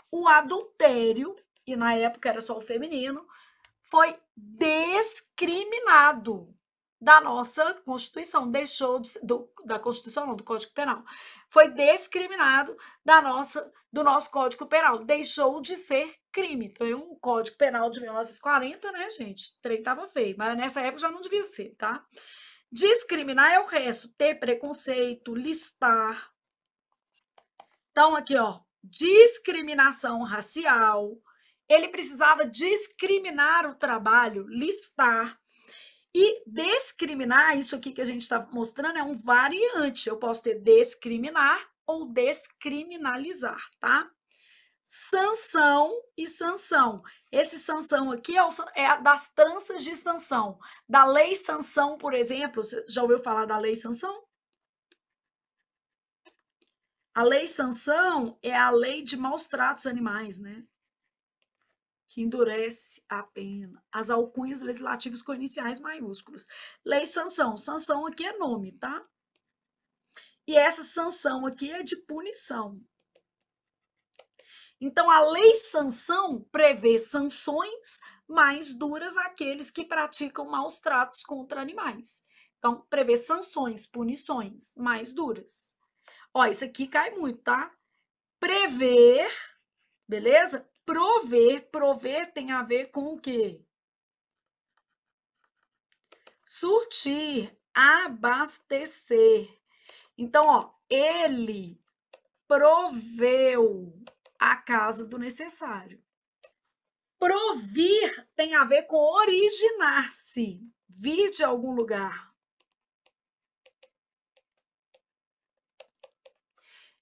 O adultério, e na época era só o feminino, foi descriminado da nossa Constituição, deixou de, da Constituição não, do Código Penal, foi descriminado do nosso Código Penal, deixou de ser crime. Então, é um Código Penal de 1940, né, gente? O trem tava feio, mas nessa época já não devia ser, tá? Discriminar é o resto, ter preconceito, listar. Então, aqui, ó, discriminação racial. Ele precisava discriminar o trabalho, listar. E discriminar, isso aqui que a gente está mostrando, é um variante. Eu posso ter discriminar ou descriminalizar, tá? Sanção e sanção. Esse sanção aqui é das tranças de sanção. Da lei sanção, por exemplo, você já ouviu falar da lei sanção? A lei sanção é a lei de maus tratos animais, né? Que endurece a pena. As alcunhas legislativas com iniciais maiúsculas. Lei sanção. Sanção aqui é nome, tá? E essa sanção aqui é de punição. Então, a lei sanção prevê sanções mais duras àqueles que praticam maus tratos contra animais. Então, prevê sanções, punições mais duras. Ó, isso aqui cai muito, tá? Prever, beleza? Prover tem a ver com o quê? Surtir, abastecer. Então, ó, ele proveu a casa do necessário. Provir tem a ver com originar-se, vir de algum lugar.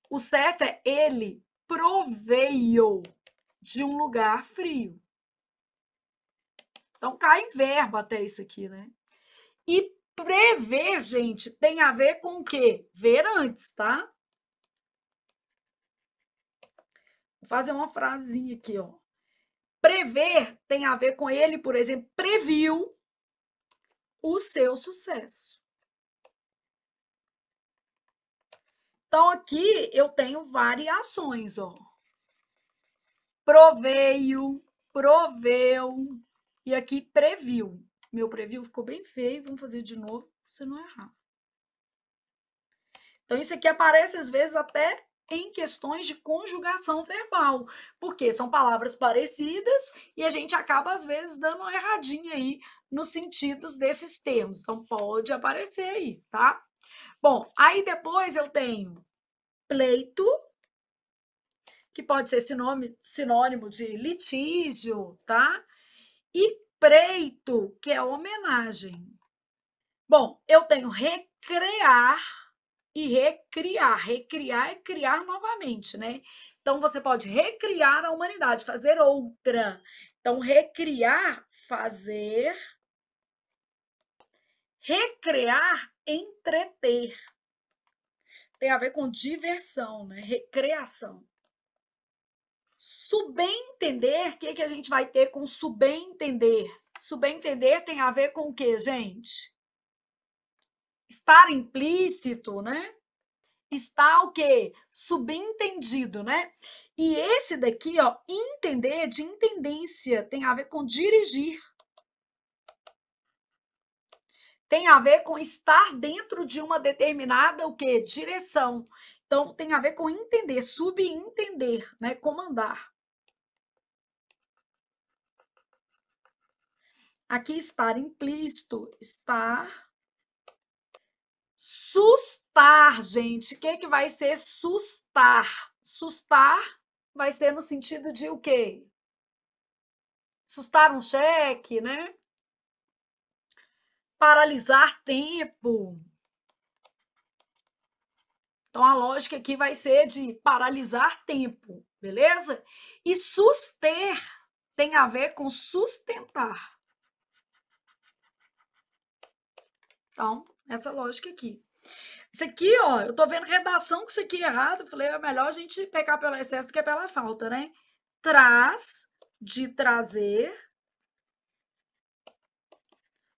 O certo é ele proveio de um lugar frio. Então, cai em verbo até isso aqui, né? E prever, gente, tem a ver com o quê? Ver antes, tá? Vou fazer uma frasezinha aqui, ó. Prever tem a ver com ele, por exemplo, previu o seu sucesso. Então, aqui eu tenho variações, ó. Proveio, proveu, e aqui previu. Meu previu ficou bem feio, vamos fazer de novo, pra você não errar. Então, isso aqui aparece, às vezes, até em questões de conjugação verbal, porque são palavras parecidas e a gente acaba, às vezes, dando uma erradinha aí nos sentidos desses termos. Então, pode aparecer aí, tá? Bom, aí depois eu tenho pleito, que pode ser sinônimo de litígio, tá? E preito, que é homenagem. Bom, eu tenho recrear e recriar. Recriar é criar novamente, né? Então, você pode recriar a humanidade, fazer outra. Então, recriar, fazer. Recrear, entreter. Tem a ver com diversão, né? Recreação. Subentender, o que a gente vai ter com subentender? Subentender tem a ver com o quê, gente? Estar implícito, né? Está o quê? Subentendido, né? E esse daqui, ó, entender, de intendência, tem a ver com dirigir. Tem a ver com estar dentro de uma determinada, o quê? Direção. Então, tem a ver com entender, subentender, né? Comandar. Aqui, estar implícito, estar... Sustar, gente. O que vai ser sustar? Sustar vai ser no sentido de o quê? Sustar um cheque, né? Paralisar tempo. Então, a lógica aqui vai ser de paralisar tempo, beleza? E suster tem a ver com sustentar. Então, essa lógica aqui. Isso aqui, ó, eu tô vendo redação com isso aqui errado. Eu falei, é melhor a gente pecar pelo excesso do que pela falta, né? Traz, de trazer.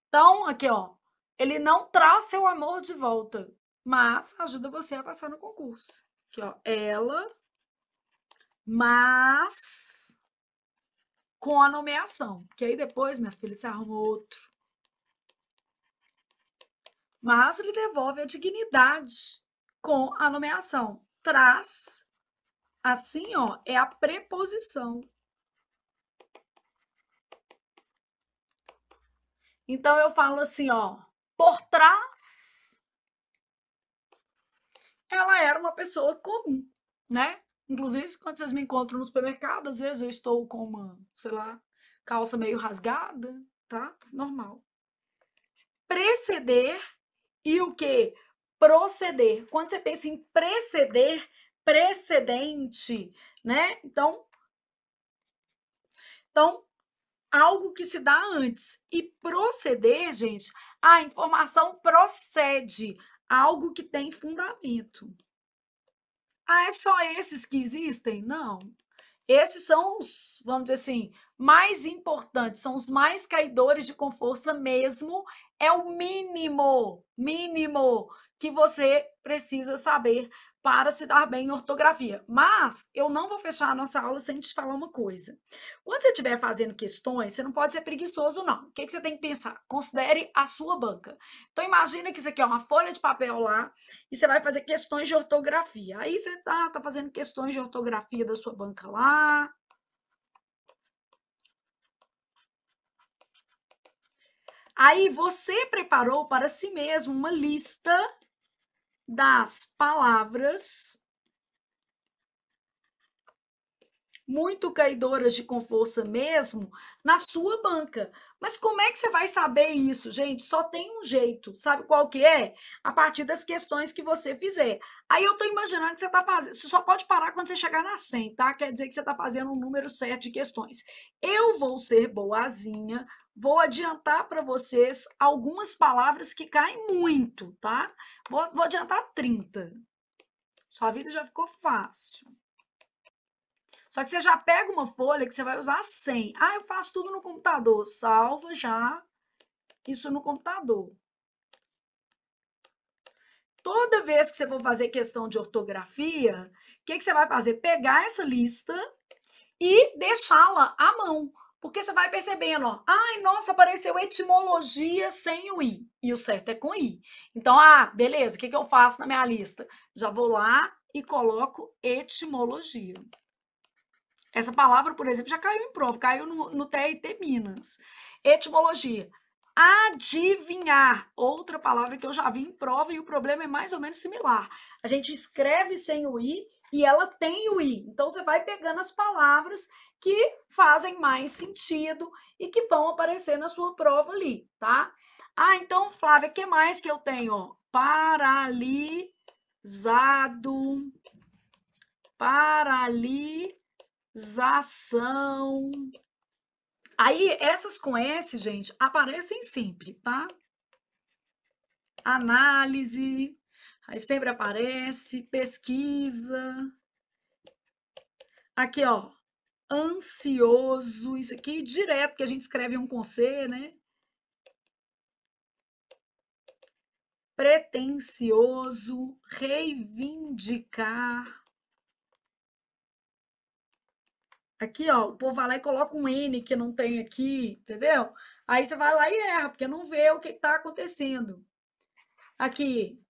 Então, aqui, ó, ele não traz seu amor de volta, mas ajuda você a passar no concurso. Aqui, ó, ela, mas com a nomeação, porque aí depois, minha filha, você arruma outro. Mas ele devolve a dignidade com a nomeação. Traz, assim, ó, é a preposição. Então, eu falo assim, ó, por trás, ela era uma pessoa comum, né? Inclusive, quando vocês me encontram no supermercado, às vezes eu estou com uma, sei lá, calça meio rasgada, tá? Normal. Preceder e o quê? Proceder. Quando você pensa em preceder, precedente, né? Então, Então, algo que se dá antes. E proceder, gente, a informação procede, algo que tem fundamento. Ah, é só esses que existem? Não. Esses são os, vamos dizer assim, mais importantes, são os mais caidores de com força mesmo, é o mínimo que você precisa saber para se dar bem em ortografia. Mas eu não vou fechar a nossa aula sem te falar uma coisa. Quando você estiver fazendo questões, você não pode ser preguiçoso, não. O que você tem que pensar? Considere a sua banca. Então, imagina que isso aqui é uma folha de papel lá, e você vai fazer questões de ortografia. Aí você tá fazendo questões de ortografia da sua banca lá. Aí você preparou para si mesmo uma lista das palavras muito caidoras de com força mesmo na sua banca. Mas como é que você vai saber isso, gente? Só tem um jeito. Sabe qual que é? A partir das questões que você fizer. Aí eu tô imaginando que você tá fazendo. Você só pode parar quando você chegar na 100, tá? Quer dizer que você tá fazendo um número certo de questões. Eu vou ser boazinha, vou adiantar para vocês algumas palavras que caem muito, tá? Vou adiantar 30. Sua vida já ficou fácil. Só que você já pega uma folha que você vai usar 100. Ah, eu faço tudo no computador. Salva já isso no computador. Toda vez que você for fazer questão de ortografia, o que você vai fazer? Pegar essa lista e deixá-la à mão. Porque você vai percebendo, ó, ai, nossa, apareceu etimologia sem o i. E o certo é com i. Então, beleza, o que eu faço na minha lista? Já vou lá e coloco etimologia. Essa palavra, por exemplo, já caiu em prova, caiu no TRT Minas. Etimologia. Adivinhar, outra palavra que eu já vi em prova e o problema é mais ou menos similar. A gente escreve sem o i e ela tem o i. Então você vai pegando as palavras que fazem mais sentido e que vão aparecer na sua prova ali, tá? Então, Flávia, o que mais que eu tenho? Paralisado. Paralisação. Aí, essas com S, gente, aparecem sempre, tá? Análise, aí sempre aparece, pesquisa. Aqui, ó, ansioso, isso aqui direto, que a gente escreve um com C, né? Pretensioso, reivindicar. Aqui, ó, o povo vai lá e coloca um N que não tem aqui, entendeu? Aí você vai lá e erra, porque não vê o que está acontecendo. Aqui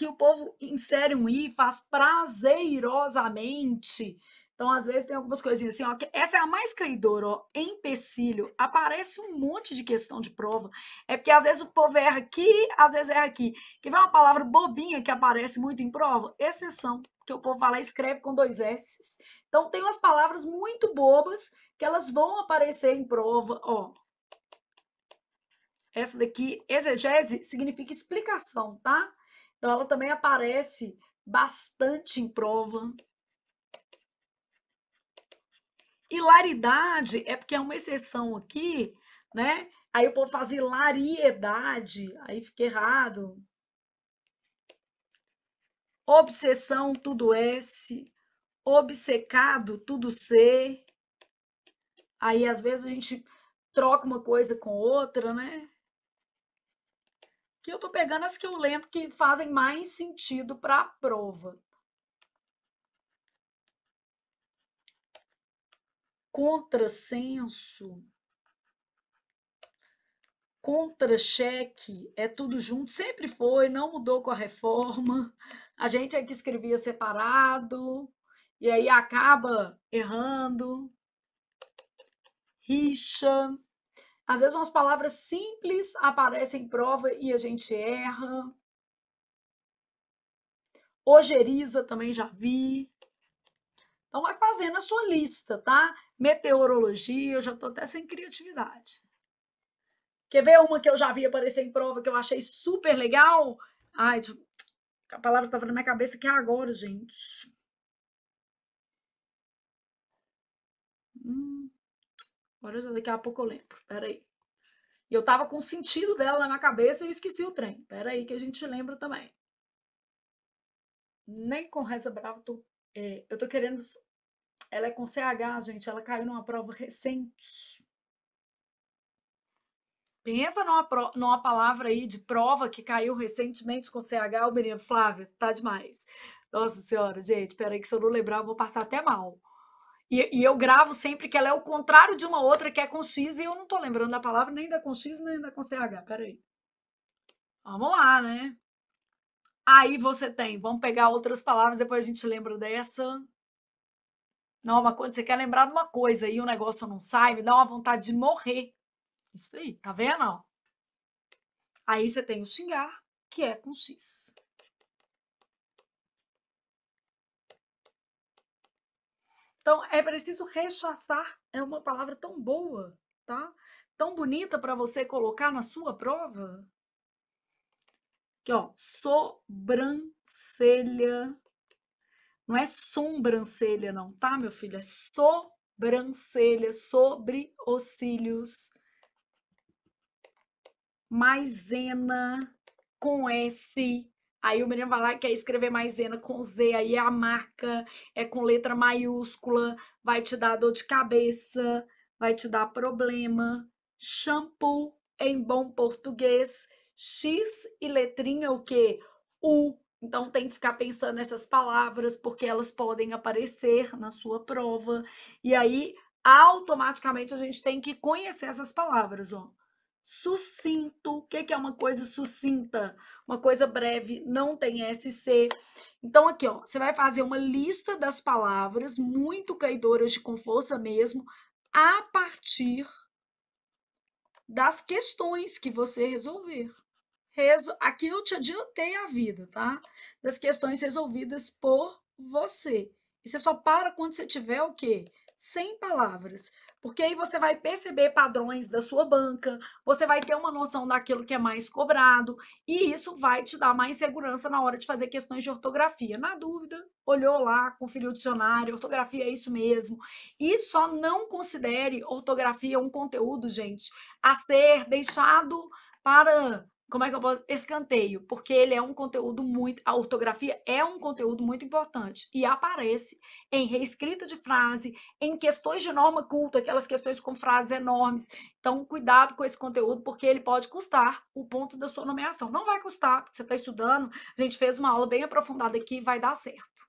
o povo insere um i, faz prazerosamente. Então, às vezes, tem algumas coisinhas assim, ó, que essa é a mais caidora, ó, empecilho. Aparece um monte de questão de prova. É porque, às vezes, o povo erra aqui, às vezes erra aqui. Quer ver uma palavra bobinha que aparece muito em prova? Exceção, que o povo vai lá e escreve com 2 S. Então, tem umas palavras muito bobas que elas vão aparecer em prova, ó. Essa daqui, exegese, significa explicação, tá? Então, ela também aparece bastante em prova. Hilaridade é porque é uma exceção aqui, né? Aí o povo faz hilariedade, aí fica errado. Obsessão, tudo S. Obcecado, tudo C. Aí, às vezes, a gente troca uma coisa com outra, né? Que eu tô pegando as que eu lembro que fazem mais sentido para a prova. Contrassenso, contra-cheque, é tudo junto, sempre foi, não mudou com a reforma. A gente é que escrevia separado, e aí acaba errando. Rixa. Às vezes umas palavras simples aparecem em prova e a gente erra. Ojeriza também já vi. Então vai fazendo a sua lista, tá? Meteorologia, eu já tô até sem criatividade. Quer ver uma que eu já vi aparecer em prova que eu achei super legal? Ai, a palavra estava na minha cabeça aqui agora, gente. Agora daqui a pouco eu lembro. Pera aí. E eu tava com o sentido dela na minha cabeça e eu esqueci o trem. Pera aí que a gente lembra também. Nem com Reza Brava eu tô querendo. Ela é com CH, gente. Ela caiu numa prova recente. Pensa numa palavra aí de prova que caiu recentemente com CH, o menino Flávia, tá demais. Nossa senhora, gente, peraí que se eu não lembrar eu vou passar até mal. E eu gravo sempre que ela é o contrário de uma outra que é com X e eu não tô lembrando da palavra nem da com X nem da com CH, peraí. Vamos lá, né? Aí você tem, vamos pegar outras palavras, depois a gente lembra dessa. Não, uma coisa, você quer lembrar de uma coisa e o negócio não sai, me dá uma vontade de morrer. Isso aí, tá vendo? Aí você tem o xingar, que é com X. Então, é preciso rechaçar. É uma palavra tão boa, tá? Tão bonita para você colocar na sua prova. Aqui, ó, sobrancelha. Não é sobrancelha, não, tá, meu filho? É sobrancelha, sobre os cílios. Maisena, com S. Aí o menino vai lá e quer escrever maisena com Z, aí é a marca, é com letra maiúscula, vai te dar dor de cabeça, vai te dar problema. Shampoo, em bom português, X e letrinha o quê? U. Então tem que ficar pensando nessas palavras, porque elas podem aparecer na sua prova. E aí, automaticamente, a gente tem que conhecer essas palavras, ó. Sucinto, o que é uma coisa sucinta? Uma coisa breve, não tem SC. Então, aqui, ó, você vai fazer uma lista das palavras, muito caidoras de com força mesmo, a partir das questões que você resolver. Aqui eu te adiantei a vida, tá? Das questões resolvidas por você. E você só para quando você tiver o quê? 100 palavras. Porque aí você vai perceber padrões da sua banca, você vai ter uma noção daquilo que é mais cobrado, e isso vai te dar mais segurança na hora de fazer questões de ortografia. Na dúvida, olhou lá, conferiu o dicionário, ortografia é isso mesmo. E só não considere ortografia um conteúdo, gente, a ser deixado para, como é que eu posso? Escanteio, porque ele é um conteúdo muito. A ortografia é um conteúdo muito importante e aparece em reescrita de frase, em questões de norma culta, aquelas questões com frases enormes. Então, cuidado com esse conteúdo, porque ele pode custar o ponto da sua nomeação. Não vai custar, porque você está estudando, a gente fez uma aula bem aprofundada aqui, vai dar certo.